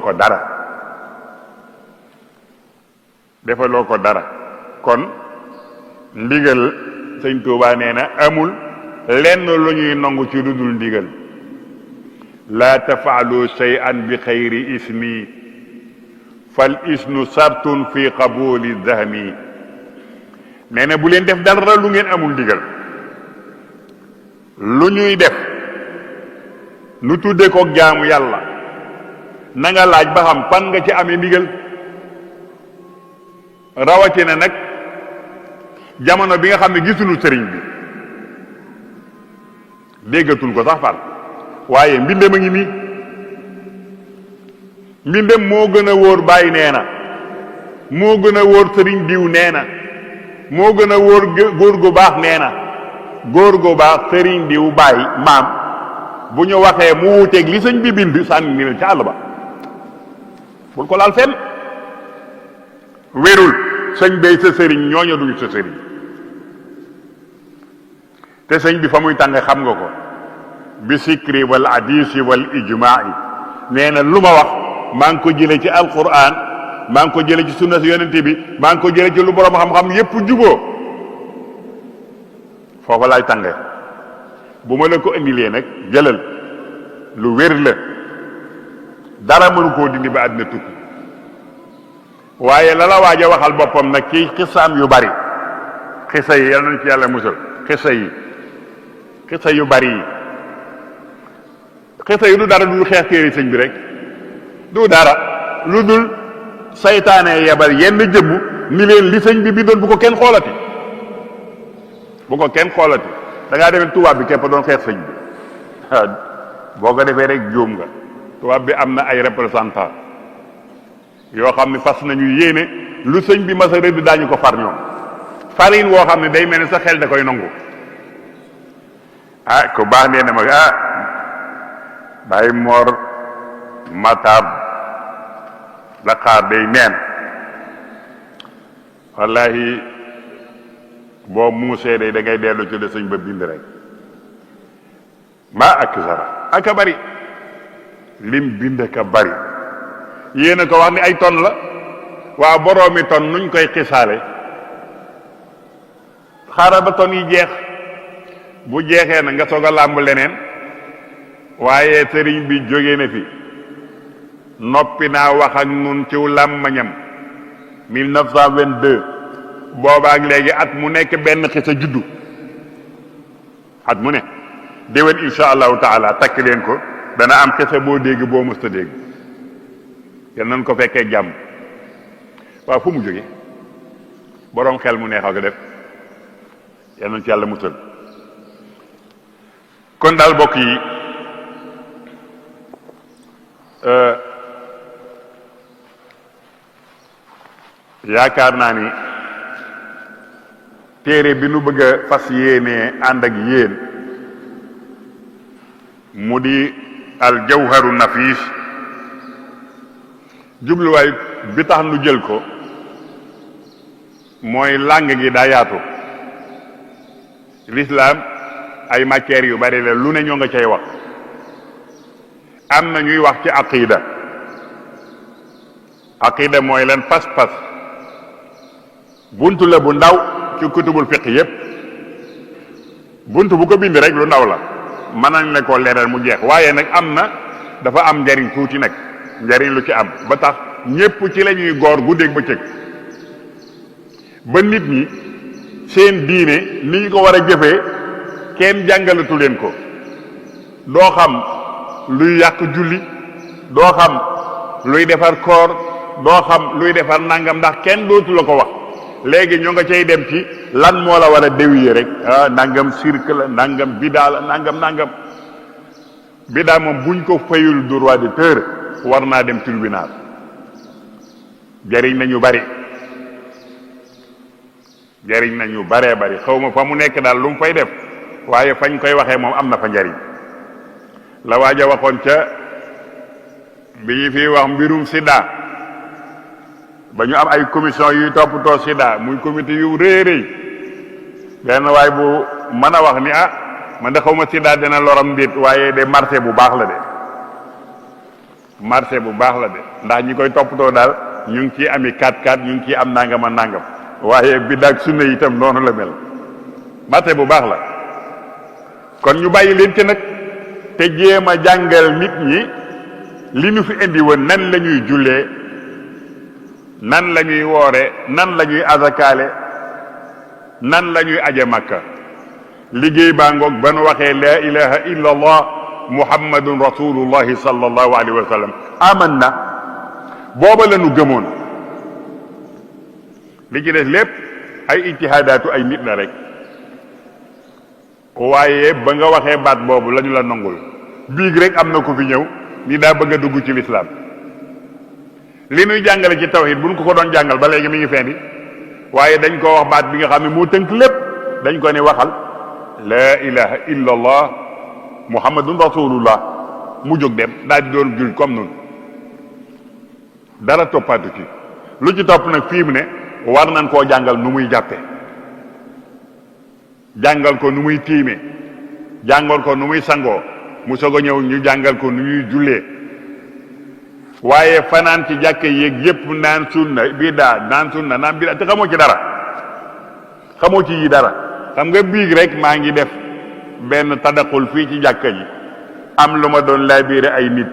Speaker 2: ko dara kon ndigal sëñ Tuubaa nee na amul lenn lu ñuy nangu ci lu dul ndigal. laa tafaalu shay'an bi xayri ismi fal isnu sartun fi qabuli dahmi nee na bu leen def dara lu ngeen amul ndigal. lu ñuy def nu tudde ko jaamu yàlla na nga laaj ba xam fan nga ci amee ndigal. rawatina nag jamono bi nga xam ne gisuñu sëriñ bi déggatul ko sax fal waaye mbindam a ngi nii mbindam moo gën a wóor bàyyi nee na moo gën a wóor sëriñ diw nee na moo gën a wóor góor gu baax nee na góor gu baax sëriñ diw bàyyi maam bu ñu waxee mu wuteeg li sëñ bi bind sànni ni la ca àll ba bul ko laal fenn wérul sëñ bay sa sëriñ ñooñu duñu sa sëriñ te sëñ bi fa muy tànge xam nga ko bi sikri wal hadisi wal ijmaai nee na lu ma wax maa ngi ko jële ci alquran maa ngi ko jële ci sunna si yonente bi maa ngi ko jële ci lu borom xam-xam yépp juboo foofa laay tànge bu ma la ko indilee nag jëlal lu wér la dara mënu koo dindi ba àddina tukki waaye la waaj a waxal boppam nag ci xisaam yu bari xisa yi yal nañ ci yàlla musal xisa yu bari yi xisa yi du dara du xeex téere sëñ bi rek du dara lu dul saytaane yebal yenn jëmm ni leen li sëñ bi bindoon bu ko kenn xoolati da ngaa demee tubaab bi képp doon xeex sëñ bi boo ko defee rek juum nga. tubaab bi am na ay représentant yoo xam ne fas nañu yéene lu sëñ bi mas a rëdd daañu ko far ñoom farine woo xam ne day mel ne sa xel da koy nangu. ah ku baax nee na ma Baye Mor Matab Dakar day neen wallahi boo muusee day da ngay dellu ci de sëñ ba bind rek maa ak sara aka bari lim bind ka bari yéen a ko wax ni ay ton la waa boroomi ton nuñ koy xisaale xaaral ba ton yi jeex bu jeexee na nga soog a làmb leneen waaye sëriñ bi jóge na fi noppi naa wax ak nun ciw làmmañam 1922 boobaak léegi at mu nekk benn xisa juddu at mu ne déwén insha allahu taala takk leen ko dana am xisa boo dégg boo mësta dégg yal nañ ko fekkee jàmm waaw fu mu jóge boroom xel mu neexal ko def yal nañ ci yàlla musal kon daal bokk yi yaakaar naa ni téere bi nu bëgg a fas yéenee ànd ak yéen mu di al jawharu nafis jubluwaay bi tax nu jël ko mooy làng gi daa yaatu l'islam ay matières yu bari la lu ne ñoo nga cay wax am na ñuy wax ci aqida mooy leen pas-pas buntu la bu ndaw ci kutubul fiqh yépp buntu bu ko bind rek lu ndaw la mën nañ la ko leeral mu jeex waaye nag am na dafa am njariñ tuuti nag njariñ lu ci am ba tax ñépp ci la ñuy góor guddeeg bëccëg ba nit ñi seen diine ni ñu ko war a jëfee kenn jàngalatu leen ko doo xam luy yàq julli doo xam luy defar koor doo xam luy defar nangam ndax kenn dootu la ko wax léegi ñoo nga cay dem ci lan moo la war a déwiye rek nangam sirk la nangam bidaa la nangam bidaa moom buñ ko fayul droit d'auteur war naa dem tribunal jariñ nañu bari xaw ma fa mu nekk daal lu mu fay def waaye fañ koy waxee moom am na fa njariñ la waaja waxoon ca bi ñu fi wax mbirum sida ba ñu am ay commission yuy toppatoo sida muy comité yu rëy benn waay bu mën a wax ni man de xaw ma sida dina loram ndéet waaye de marché bu baax la de ndax ñi koy toppatoo daal ñu ngi ciy ami 4-4 ñu ngi ciy am nangam ak nangam waaye biddaa ak sunna itam noonu la mel marché bu baax la kon ñu bàyyi leen ci nag te jéem a jàngal nit ñi li ñu fi indi woon nan la ñuy jullee nan la ñuy woore nan la ñuy azakaale nan la ñuy aje makka liggéey baa ngoog ba nu waxee laa ilaha illa allah muhammadun rasulullahi sallallahu alayhi wa sallam aman na booba la ñu gëmoon li ci des lépp ay ijtihaadaatu ay nit la rek waaye ba nga waxee baat boobu la ñu la nangul biig rek am na ko fi ñëw ni daa bëgg a dugg ci lislaam li nuy jàngale ci tawhid buñ ko doon jàngal ba léegi mi ngi feendi waaye dañ ko wax baat bi nga xam ne moo tënk lépp dañ ko ne waxal laa ilaha illa allah muhammadun rasulullah mu jóg dem daal di doon jul comme noonu dara toppaatu ci lu ci topp nag fii mu ne war nañ koo jàngal nu muy jàppe jàngal ko nu muy tiime jàngal ko nu muy sangoo mu soog a ñëw ñu jàngal ko nu ñuy jullee waaye fanaan ci jàkke yéeg yépp naan sunna naan bidaa te xamoo ci dara xamoo ci yi dara xam nga biig rek maa ngi def benn tadaqul fii ci jàkka ji am lu ma doon laabiire ay nit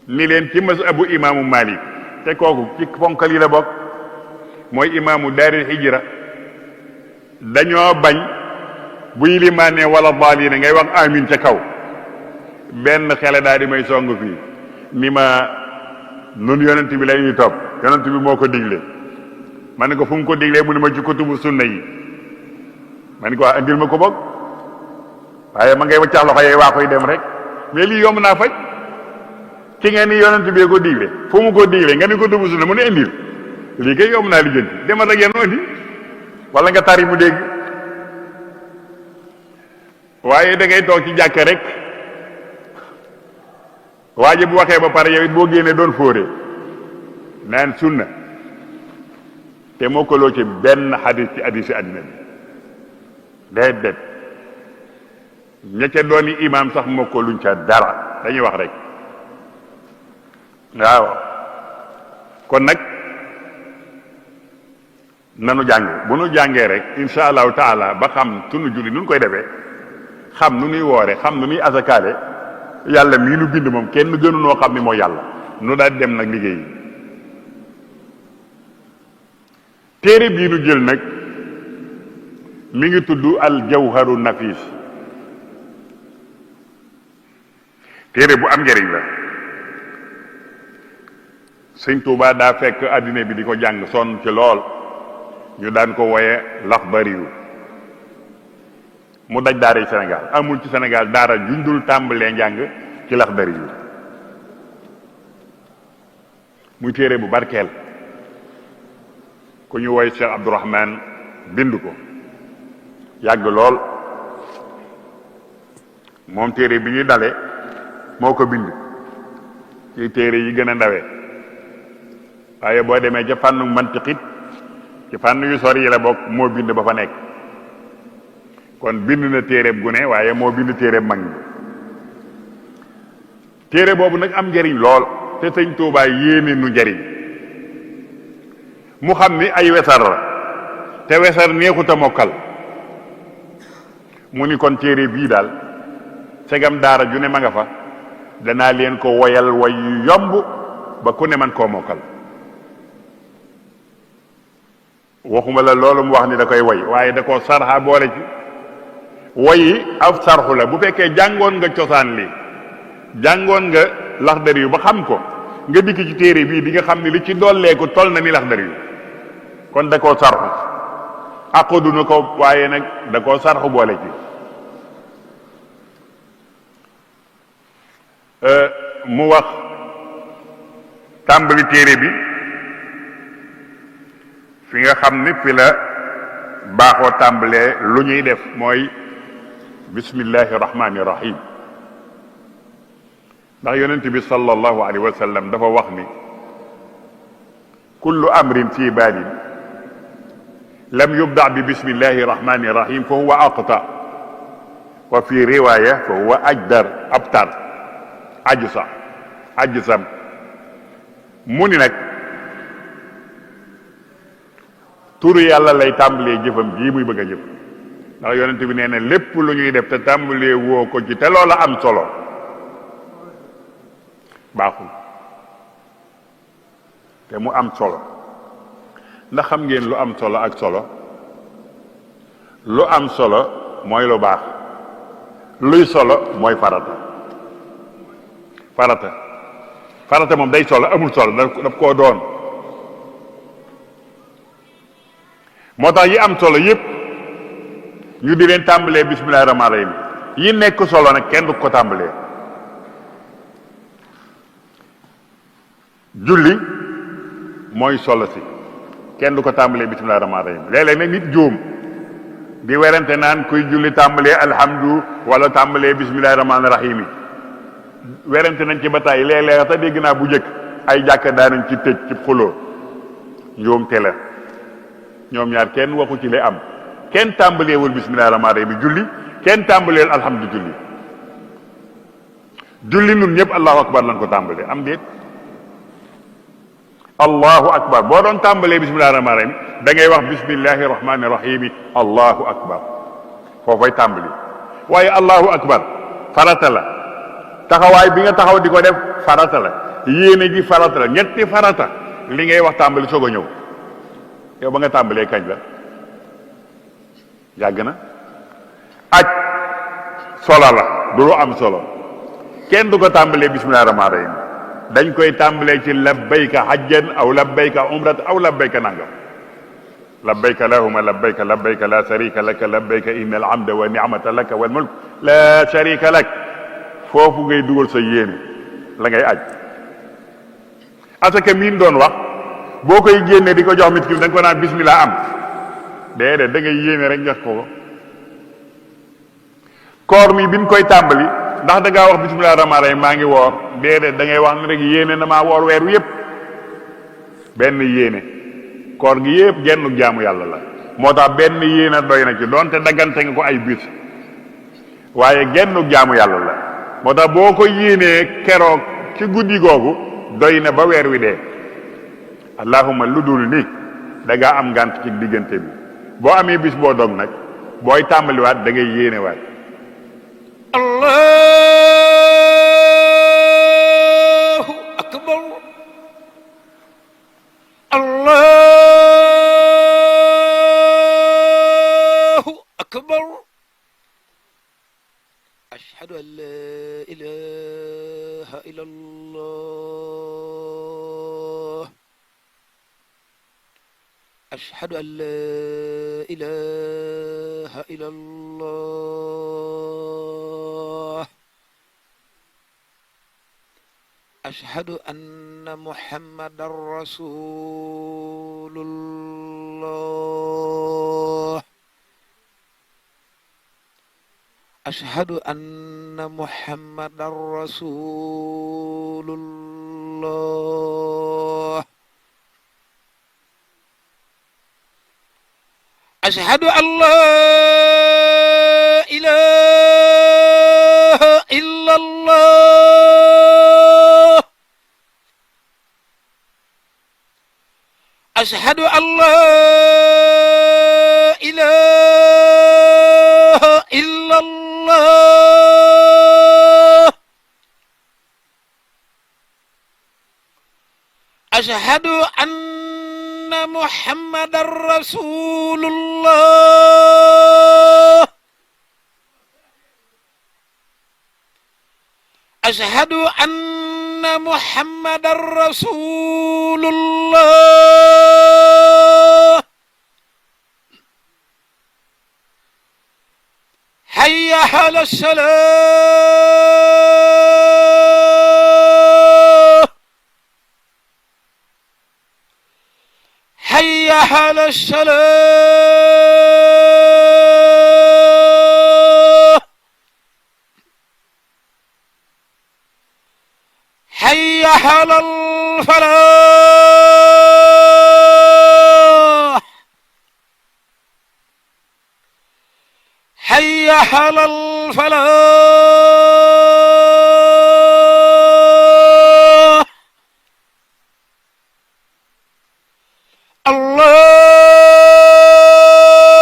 Speaker 2: ni leen ci masabu imaamu Malik te kooku ci fonkal yi la bokk mooy imaamu daaril hijra dañoo bañ bu yilimaan ne wala daaliina ngay wax amin ca kaw benn xele daal di may song fii ni ma nun yonent bi la ñuy topp yonent bi moo ko digle ma ne ko fu mu ko diglee mu ne ma ci kutubu sunna yi ma ne ko andil ma ko bokk waaye ma ngay waccax loxo yee waa koy dem rek mais lii yomb naa faj ki ngeen ni yonent bi ko digle fu mu ko digle nga ni kutubu sunna mu ne indil lii kay yomb naa lijjanti demal ak yenn indi wala nga tari mu dégg waaye da ngay toog ci jàkk rek waa ji bu waxee ba pare yow it boo génnee doon fóore naan sunna te mokkaloo ci benn xadis ci hadiisi àddina bi déedéet ña ca dooni imaam sax mokkaluñ ca dara dañuy wax rek waaw kon nag nanu jàng bu nu jàngee rek insha allahu taala ba xam sunu julli nu koy defee xam nu nuy woore xam nu nuy asakaale yàlla mii nu bind moom kenn gënu noo xam ni mooy yàlla nu daal dem nag liggéey téere bii nu jël nag mi ngi tudd al jawharu nafis téere bu am njëriñ la sëñ Tuubaa daa fekk addina bi di ko jàng sonn ci lool ñu daan ko woye Laxdariyu mu daj daara yi Sénégal amul ci Sénégal daara juñ dul tàmbalee njàng ci Laxdariyu muy téere bu barkeel ku ñu woy Cheikh Abdourahman bind ko yàgg lool moom téere bi ñuy dale moo ko bind ci téere yi gën a ndawe waaye boo demee ca fànnu mantiqit ci fànn yu sori yi la bokk moo bind ba fa nekk kon bind na téereeb gune waaye moo bind téereeb mag ñi téere boobu nag am njariñ lool te sëñ Tuubaa yéene nu njariñ mu xam ni ay wesar la te wesar neexut a mokkal mu ni kon téere bii daal segam daara ju ne ma nga fa danaa leen ko woyal way yu yomb ba ku ne man koo mokkal waxuma la loolu mu wax ni da koy woy waaye da koo sarxa boole ci woy yi ab sarxu la bu fekkee jàngoon nga cosaan li jàngoon nga Laxdari yu ba xam ko nga dikk ci téere bii di nga xam ni li ci dolleeku tol na ni Laxdari yu kon da koo sarxu aqudu na ko waaye nag da koo sarxu boole ci mu wax tàmbali téere bi fi nga xam ni fi la baaxoo tàmbalee lu ñuy def mooy bismillahi rahmani rahim ndax yonent bi sallallahu alayhi wa sallam dafa wax ni kullu amrin fi baalin lam yubda bi bismillahi rahmani rahim fa huwa aqta wa fi riwaya fa huwa ajdar abtar ajsam mu ni nag turu yàlla lay tàmbalee jëfam bii muy bëgg a jëf ndax yonent bi nee na lépp lu ñuy def te tàmbalee woo ko ci te loola am solo baaxul te mu am solo ndax xam ngeen lu am solo ak solo lu am solo mooy lu baax luy solo mooy farata moom day solo amul solo daf koo doon moo tax yi am solo yépp ñu di leen tàmbalee bismillahi rahmaani rahim yi nekk solo nag kenn du ko tàmbalee julli mooy solo si kenn du ko tàmbalee bismillahi rahmaani rahim léeg-léeg nag nit juum di werante naan kuy julli tàmbalee alhamdu wala tàmbalee bismillahi rahmaani rahim yi werante nañ ci bataay léeg-léeg sax dégg naa bu njëkk ay jàkka daanañ ci tëj ci xuloo njuum te la ñoom ñaar kenn waxu ci li am kenn tàmbaleewul bismillahi rahmaani rahim bi julli kenn tàmbaleewul alhamdu julli nun ñëpp allahu akbar lañ ko tàmbalee am déet allahu akbar boo doon tàmbalee bismillahi rahmaani rahim da ngay wax bismillahi rahmaani rahim allahu akbar foofay tàmbali waaye allahu akbar farata la taxawaay bi nga taxaw di ko def farata la yéene ji farata la ñetti farata li ngay wax tàmbali soog a ñëw yow ba nga tàmbalee kañ la yàgg na aj solo la du lu am solo kenn du ko tàmbalee bismillahi rahmaani rahim dañ koy tàmbalee ci labbayka hajjan aw labbayka umrat aw labbayka nangam labbayka lahuma labbayka labbayka la sharika laka labbayka innal hamda wa ni'mata laka wal mulk la sharika lak foofu ngay dugal sa yéene la ngay aj asaka miin doon wax boo koy génne di ko jox miskin da nga ko naan bismillah am déedéet da ngay yéene rek jox ko koor mi bi ñu koy tàmbali ndax da ngaa wax bismillah rahmaan rahim maa ngi woor déedéet da ngay wax ne rek yéene na maa woor weer wi yëpp benn yéene koor gi yëpp genn jaamu yàlla la moo tax benn yéene doy na ci doonte daggante nga ko ay bis waaye genn jaamu yàlla la moo tax boo ko yéenee keroog ci guddi googu doy na ba weer wi dee allahuma lu dul ni da ngaa am ngànt ci diggante bi boo amee bis boo dog nag booy tàmbaliwaat da ngay yéenewaat
Speaker 3: allahu akbar allahu akbar ashhadu an la ilaha illa allah ashhadu an la ilaha illa allah ashhadu anna muhammadan rasulullah ashhadu anna muhammadan rasulullah ashhadu an la ilaha illa allah ashhadu an la ilaha illa allah ashhadu anna muhammadan rasulullah ashhadu anna muhammadan rasulullah hayya ala salah hayya ala salah hayya ala al-falah hayya ala al-falah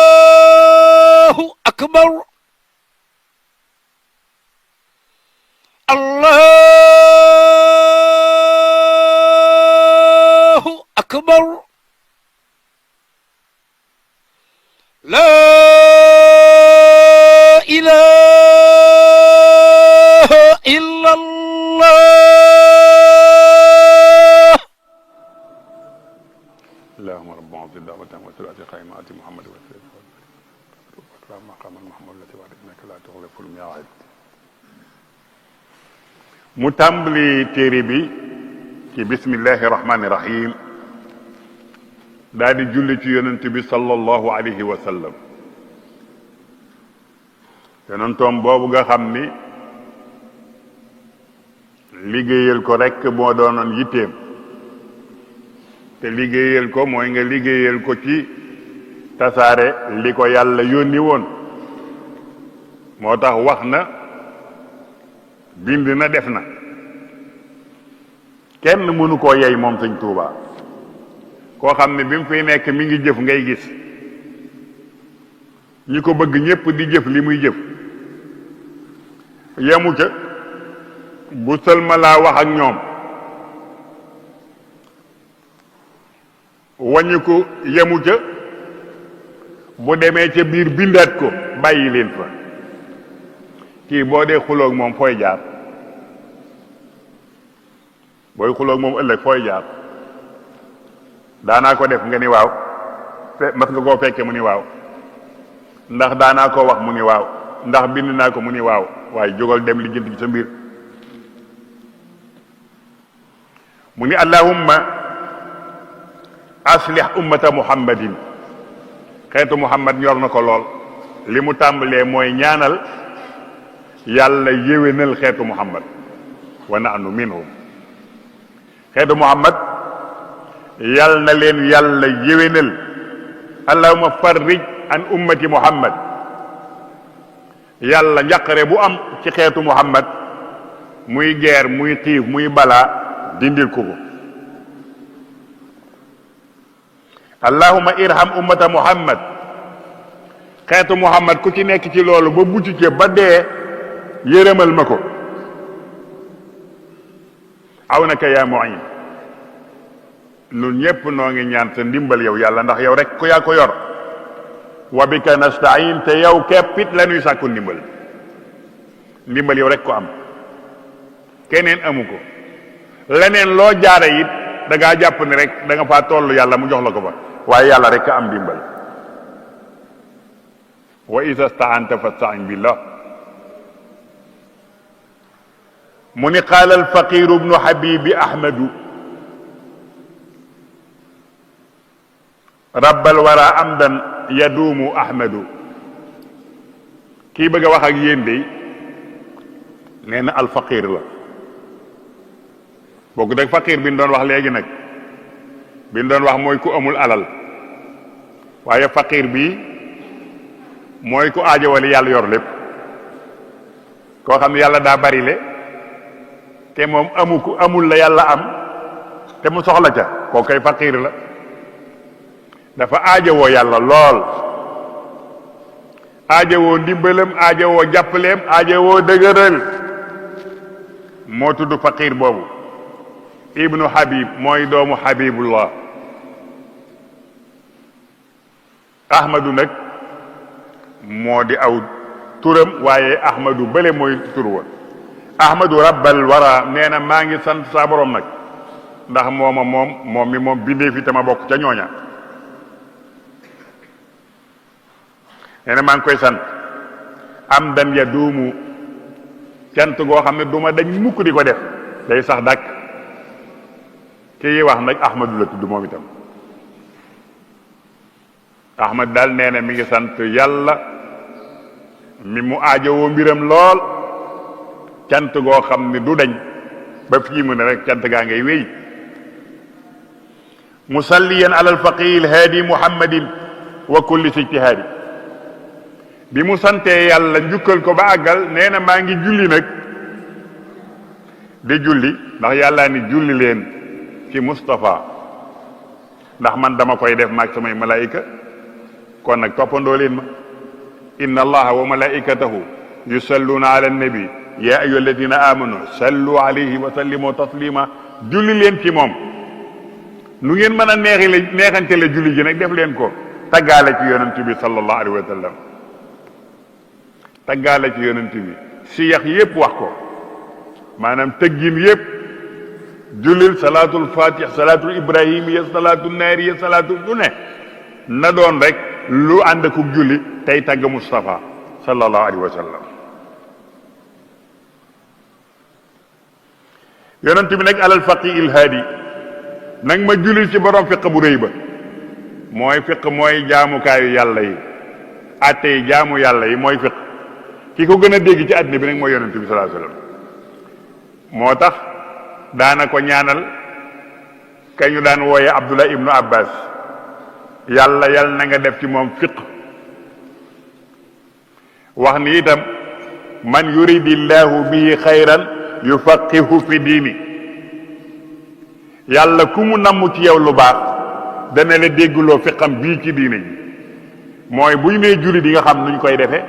Speaker 3: allahu akbar allahu akbar la ilaha illa allah
Speaker 2: allahumma rabbana zid da'watan wa salati qaimati muhammad wa sallallahu maqaman muhammad lati wa innaka la tukhlifu al-mi'ad mu tàmbali téere bi ci bismillahi rahmani rahim daal di julli ci yonent bi sallallahu alayhi wa sallam yonentoom boobu nga xam ni liggéeyal ko rekk moo doonoon yitteem te liggéeyal ko mooy nga liggéeyal ko ci tasaare li ko yàlla yónni woon moo tax wax na bind na def na kenn mënu koo yey moom sëñ Tuuba koo xam ne bi mu fiy nekk mi ngi jëf ngay gis ñi ko bëgg ñépp di jëf li muy jëf yemu ca bu sëlma laa wax ak ñoom wañu ko yemu ca bu demee ca biir bindaat ko bàyyi leen fa kii boo dee xuloog moom fooy jaar booy xuloog moom ëllëg fooy jaar daanaa ko def nga ni waaw mas nga koo fekke mu ni waaw ndax daanaa ko wax mu ni waaw ndax bind naa ko mu ni waaw waaye jógal dem li jënt ci sa mbir mu ni allahumma aslih ummata muhammadin xeetu muhammad ñor na ko lool li mu tàmbalee mooy ñaanal yàlla yéwénal xeetu muhammad wa nahnu minhum xeetu muhammad yal na leen yàlla yéwénal allahumma farrij an ummati muhammad yàlla njàqare bu am ci xeetu muhammad muy guerre muy xiif muy balaa dindil ko allahumma irham ummata muhammad xeetu muhammad ku ci nekk ci loolu ba butike ba dee yërëmal ma ko aw naka yaa mu'in nun ñépp noo ngi ñaan sa ndimbal yow yàlla ndax yow rek ku yaa ko yor wa bika nasta'in te yow keppit la ñuy sàkku ndimbal yow rek ko am keneen amu ko leneen loo jaare it da ngaa jàpp ni rek da nga faa toll yàlla mu jox la ko fa waaye yàlla rek a am ndimbal wa iza sta'anta fasta'in billah mu ni qaala alfaqiru ibnu habibi ahmadu rabbal wara amdan yaduumu ahmadu kii bëgg a wax ak yéen de nee na alfaqir la booku deg faqir bi ñu doon wax léegi nag bi ñu doon wax mooy ku amul alal waaye faqir bi mooy ku aajowali yàlla yor lépp koo xam ne yàlla daa bari le te moom amul la yàlla am te mu soxla ca koo koy faqir la dafa aajowoo yàlla lool aajowoo ndimbalam aajowoo jàppaleem aajowoo dëgëral moo tudd faqir boobu ibnu habib mooy doomu habibullah ahmadu nag moo di aw turam waaye ahmadu bële mooy tur wa ahmadu rabbal wara nee na maa ngi sant saa borom nag ndax moom mi moom bindee fi te ma bokk ca ñooña nee na maa ngi koy sant am dan ya duumu cant goo xam ne duma dañ mukk di ko def day sax dàkk kii wax nag ahmadu la tudd moom itam ahmad daal nee na mi ngi sant yàlla mi mu aajowoo mbiram lool cant goo xam ne du dañ ba fii mu ne rek cant gaa ngay wéy musalliyan ala alfaqih alhaadi muhammadin wa kulli si ijtihaadi bi mu santee yàlla njukkal ko ba àggal nee na maa ngi julli nag di julli ndax yàllaa ni julli leen ci Mustafa ndax man dama koy def maag samay malaayika kon nag toppandoo leen ma inna allaha wa malaikatahu yusalluna ala nabi ya ayyuha alladina amanu sallu alayhi wa sallimu taslima julli leen ci moom nu ngeen mën a neexante la julli ji nag def leen ko taggaale ci yonent bi sallallahu alayhi wa sallam taggaale ci yonent bi si yax yépp wax ko maanaam tëggin yépp jullil salaatul fatih salaatul ibrahimiya salaatul naariya salaatul du ne na doon rek lu ànd ak julli tey tagg Mustafa sallallahu alayhi wa sallam yonent bi nag alal faqih il haadi nag ma jullil ci borom fiq bu rëy ba mooy fiq mooy jaamukaayu yàlla yi atte yi jaamu yàlla yi mooy fiq ki ko gën a dégg ci àddina bi nag mooy yonent bi sallallahu alayhi wa sallam moo tax daana ko ñaanal ka ñu daan wooye Abdullah ibnu Abbas yàlla na nga def ci moom fiq wax ni itam man yuridillahu bihi xayran yufaqihu fi diini yàlla ku mu namm ci yow lu baax dana la déggloo fiqam bii ci diine ji mooy buñ nee julli di nga xam nuñ koy defe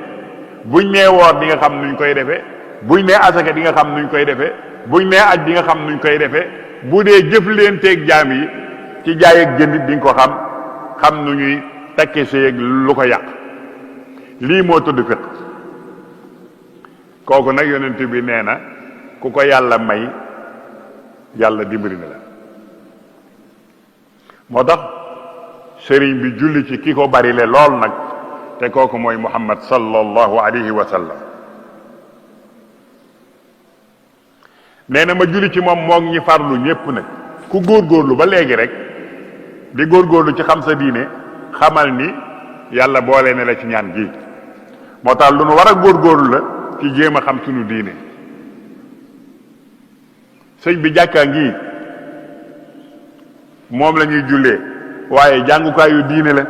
Speaker 2: buñ nee woor di nga xam nuñ koy defe buñ nee asaka di nga xam nuñ koy defe buñ nee aj di nga xam nuñ koy defe bu dee jëflanteeg jaam yi ci jaay ak jënd di nga ko xam nu ñuy takke seeg lu ko yàq lii moo tudd fiq kooku nag yonent bi nee na ku ko yàlla may yàlla dimbali na la moo tax sëriñ bi julli ci ki ko bari le lool nag te kooku mooy Muhammad sallallahu alayhi wa sallam nee na ma julli ci moom moog ñi farlu ñépp nag ku góorgóorlu ba léegi rek di góorgóorlu ci xam sa diine xamal ni yàlla boole ne la ci ñaan gi moo tax lu nu war a góorgóorlu la ci jéem a xam sunu diine sëñ bi jàkkaa ngi moom la ñuy jullee waaye jàngukaayu diine la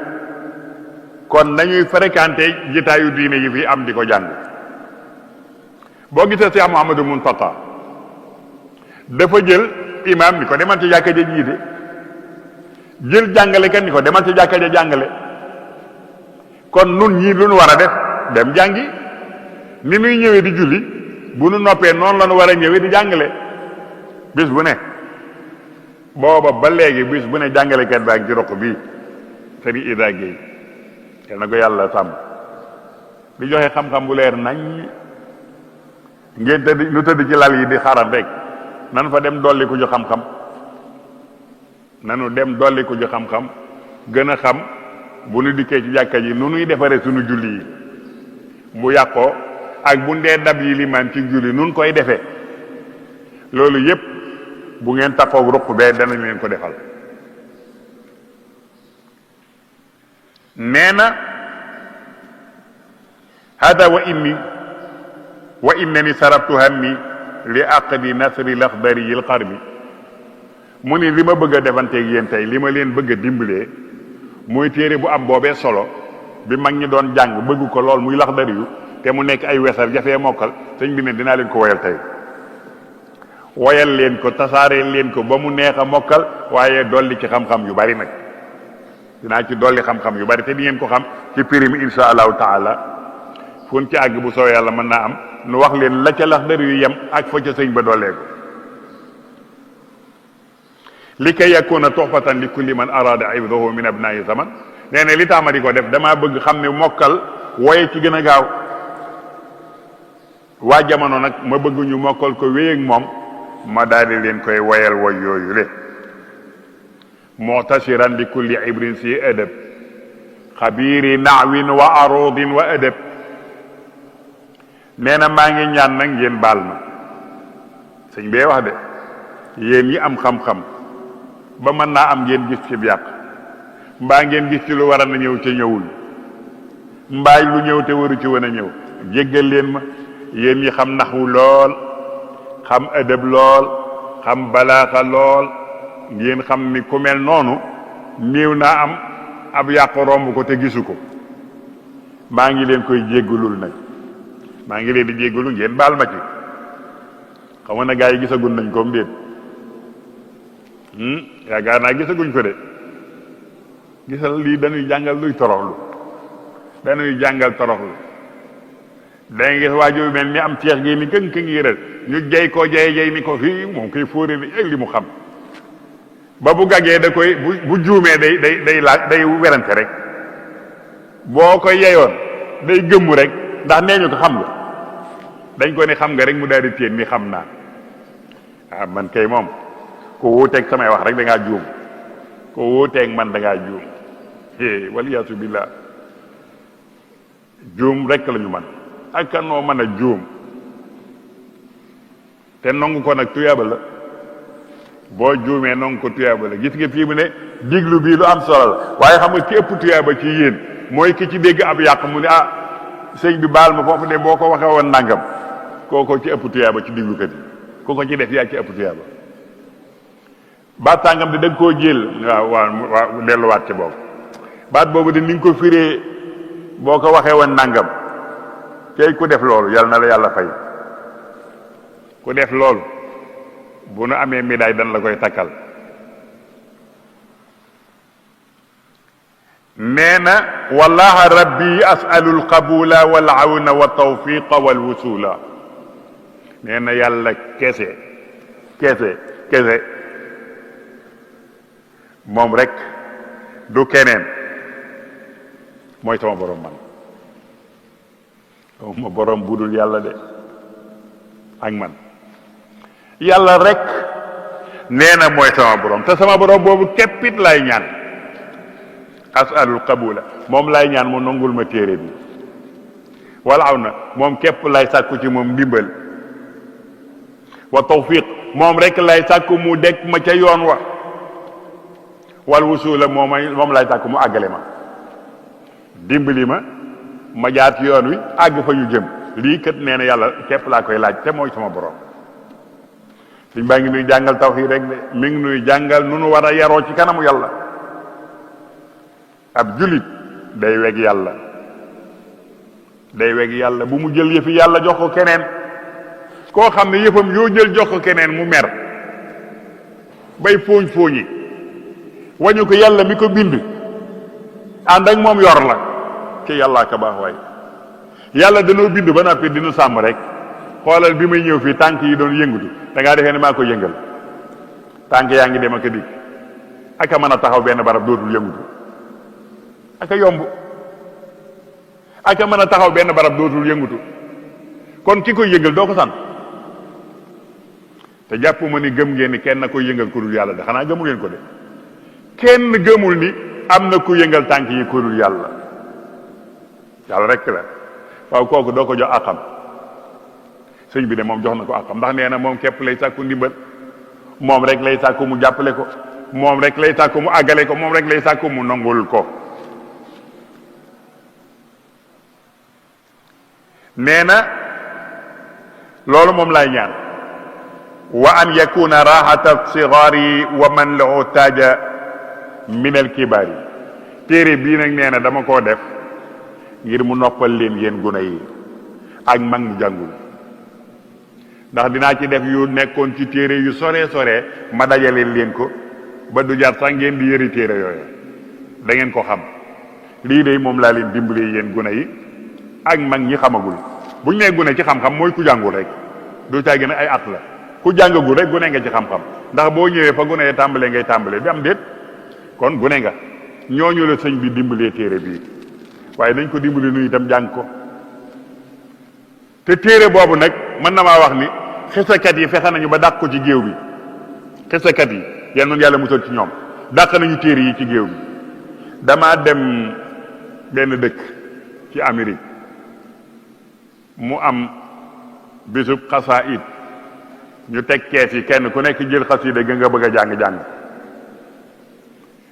Speaker 2: kon nañuy fréquenté jitaayu diine yi fi am di ko jàng boo gisee Cheikh Mouhamadou Mountakha dafa jël imam ni ko demal ci jàkka ja jiite jël jàngalekat ni ko demal ci jàkka ja jàngale kon nun ñii lu nu war a def dem jàngi ni nuy ñëwee di julli bu nu noppee noonu la nu war a ñëwee di jàngale bis bu ne booba ba léegi bis bu ne jàngalekat baa ngi ci roq bii Serigne Ida Gueye yal na ko yàlla sàmm di joxe xam-xam bu leer nañ ngeen tëdd lu tëdd ci lal yi di xaran rek nan fa dem dolli ko ju xam-xam nanu dem dolli ko ju xam-xam gën a xam bu nu dikkee ci jàkka ji nu nuy defaree sunu julli yi bu yàqoo ak bu ndee dab yi limaan ci julli nun koy defee loolu yépp bu ngeen takkoog ruq bee danañ leen ko defal nee na hada wa innani sarabtu hammi li aqdi nasri laxdari yil xarbi mu ni li ma bëgg a defanteeg yéen tey li ma leen bëgg a dimbalee muy téere bu am boobee solo bi mag ñi doon jàng bëgg ko lool muy laxdari yu te mu nekk ay wesar jafee mokkal sëñ bi ne dinaa leen ko woyal tey woyal leen ko tasaareel leen ko ba mu neex a mokkal waaye dolli ci xam-xam yu bari nag dinaa ci dolli xam-xam yu bari te di ngeen ko xam ci primi insha allahu taala fun ci àgg bu soobee yàlla mën naa am nu wax leen la ca laxdari yu yem ak fa ca sëñ ba dollee ko li kay yakuna tuhfatan li kulli man arada hifdahu min abnaa'i zaman nee na li tax ma di ko def damaa bëgg xam ne mokkal woye ci gën a gaaw waa jamono nag ma bëgg ñu mokkal ko wéy ak moom ma daal di leen koy woyal woy yooyu le mu'tasiran li kulli ibrin si adab xabiiri naawin wa aroodin wa adab nee na maa ngi ñaan nag ngeen baal ma sëñ bee wax de yéen yi am xam-xam ba mën naa am ngeen gis ci yàq mbaa ngeen gis ci lu war a na ñëw ca ñëwul mbaay lu ñëw te waru ci wan a ñëw jéggal leen ma yéen ñi xam naxwu lool xam adab lool xam balaaxa lool ngeen xam ni ku mel noonu néew naa am ab yàq romb ko te gisu ko maa ngi leen koy jéggalul nag maa ngi leen di jéggalu ngeen baal ma ci xam nga na gaa yi gisaguñ nañ ko mbéet yaakaar naa gisaguñ ko de gisal lii dañuy jàngal luy toroxlu dañuy jàngal toroxlu danga gis waajur mel ni am ceex gi ni këng këng yi rek ñu jey koo jey ni ko fii moom koy fóore ni li mu xam ba bu gaggee da koy bu juumee day laaj day werante rek boo koy yeyoon day gëmmu rek ndax nee ñu ko xam nga dañ ko ne xam nga rek mu daal di téen ni xam naa ah man kay moom ko wuuteeg samay wax rek da ngaa juum ko wuuteeg man da ngaa juum waliyaasu billah juum rek la ñu man ak kanoo mën a juum te nongu ko nag tuyaaba la boo juumee nongu ko tuyaaba la gis nga fii mu ne diglu bii lu am solo la waaye xam nga ki ëpp tuyaaba ci yéen mooy ki ci dégg ab yàq mu ne ah sëñ bi baal ma foofu de boo ko waxee woon nangam kooko ci ëpp tuyaaba ci diglukat yi ku ko ci def yaa ci ëpp tuyaaba baat tàngam de da nga koo jël waaw delluwaat ci boobu baat boobu de ni nga ko firee boo ko waxee woon nangam tey ku def loolu yàlla na la yàlla fay ku def loolu bu nu amee médaille dan la koy takkal nee na wallaha rabbi asalu alqabula wal awna wa tawfiqa wal wusula nee na yàlla kese moom rek du keneen mooy sama borom man ma borom budul yàlla de ak man yàlla rek nee na mooy sama borom te sama borom boobu képpit lay ñaan asalul qabula moom lay ñaan mu nangul ma téere bi wala aw na moom képp lay sàkku ci moom ndimbal wa tawfiq moom rek lay sàkku mu dekk ma ca yoon wal wusula moom lay tàkk mu àggale ma dimbali ma jaar ci yoon wi àgg fa ñu jëm lii kat nee na yàlla képp laa koy laaj te mooy sama borom. suñ baa ngi nuy jàngal tawhiid rek de mi ngi nuy jàngal nu nu war a yaroo ci kanamu yàlla. ab julit day weg yàlla bu mu jël yëfi yàlla jox ko keneen koo xam ne yëfam yoo jël jox ko keneen mu mer bay fooñi wañu ko yàlla mi ko bind ànd ak moom yor la ci yàllaa ka baax waay yàlla danoo bind ba noppi dinu sàmm rek xoolal bi may ñëw fii tànk yi doon yëngatu da ngaa defee ne maa ko yëngal tànk yaa ngi dem ak a dikk aka mën a taxaw benn barab dootul yëngatu aka yomb aka mën a taxaw benn barab dootul yëngatu kon ki koy yëngal doo ko sant te jàpp ma ni gëm ngeen ni kenn na koy yëngal ku dul yàlla de xanaa gëmu ngeen ko de kenn gëmul ni am na ku yëngal tànk yi ku dul yàlla rek la waaw kooku doo ko jox àqam sëñ bi de moom jox na ko àqam ndax nee na moom képp lay sàkku ndimbal moom rek lay sàkku mu jàppale ko moom rek lay sàkku mu àggale ko moom rek lay sàkku mu nangul ko nee na loolu moom lay ñaan wa an yakuna rahata sigari wa man lahu taaja min al kibaari téere bii nag nee na dama koo def ngir mu noppal leen yéen gune yi ak mag ñu jàngul ndax dinaa ci def yu nekkoon ci téere yu sore ma dajaleel leen ko ba du jar sax ngeen di yëri téere yooyu da ngeen ko xam lii de moom laa leen dimbalee yéen gune yi ak mag ñi xamagul bu ñu nee gune ci xam-xam mooy ku jàngul rek du caa gën ay at la ku jàngagul rek gune nga ci xam-xam ndax boo ñëwee fa gune yi tàmbalee ngay tàmbalee bi am déet kon gune nga ñooñu la sëñ bi dimbalee téere bii waaye nañ ko dimbali nu itam jàng ko te téere boobu nag mën na maa wax ni xisakat yi fexe nañu ba dàq ko ci géew bi xisakat yi yal noonu yàlla musal ci ñoom dàq nañu téere yi ci géew bi damaa dem benn dëkk ci Amérique mu am bisub xasaayid ñu teg kees yi kenn ku nekk jël xasida ga nga bëgg a jàng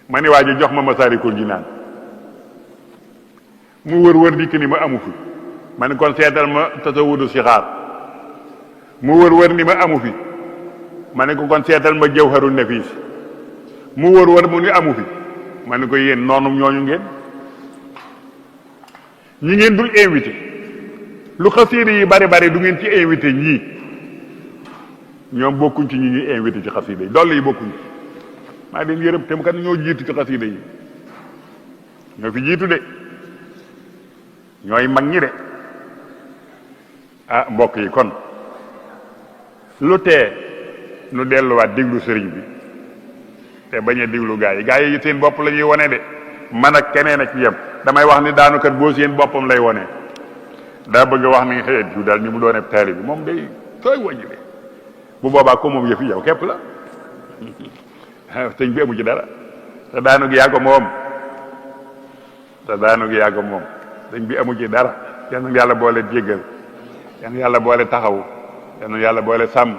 Speaker 2: ma ni waa ji jox ma Masaalikul Jinaan mu wër dikk ni ma amu fi ma ni kon seetal ma tasawudu sixaar mu wër ni ma amu fi ma ne ko kon seetal ma jawharu nafis mu wër mu ni amu fi ma ne ko yéen noonu ñooñu ngeen ñi ngeen dul invité lu xasiida yi bari du ngeen ci invité ñii ñoom bokkuñ ci ñi ñuy invité ci xasiida yi dolli yi bokkuñ ci maa leen yërëm te mu kat ñoo jiitu ci xasiida yi ñoo fi jiitu de ñooy mag ñi de ah mbokk yi kon lu tee nu delluwaat déglu sëriñ bi te bañ a déglu gaa yi seen bopp la ñuy wone de man ak keneen ak yem damay wax ni daanukat boo seen boppam lay wone daa bëgg a wax ni xëy du daal ni mu doone taali bi moom day sooy wàññi de bu boobaa ko moom yëfi yow képp la sëñ bi amu ci dara te daanu gi yaa ko moom sëñ bi amu ci dara yal na yàlla boole jéggal yal na yàlla boole taxaw yal na yàlla boole sàmm.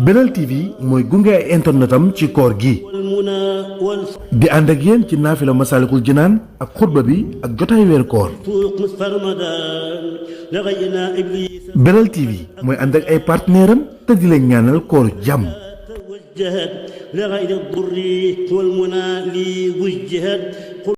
Speaker 1: Belal TV mooy gunge ay internetam ci koor gi di ànd ak yéen ci naafila Masaalikul Jinaan ak xutba bi ak jotaay weer koor. Belal TV mooy ànd ak ay partenaire am te di leen ñaanal koor jàmm.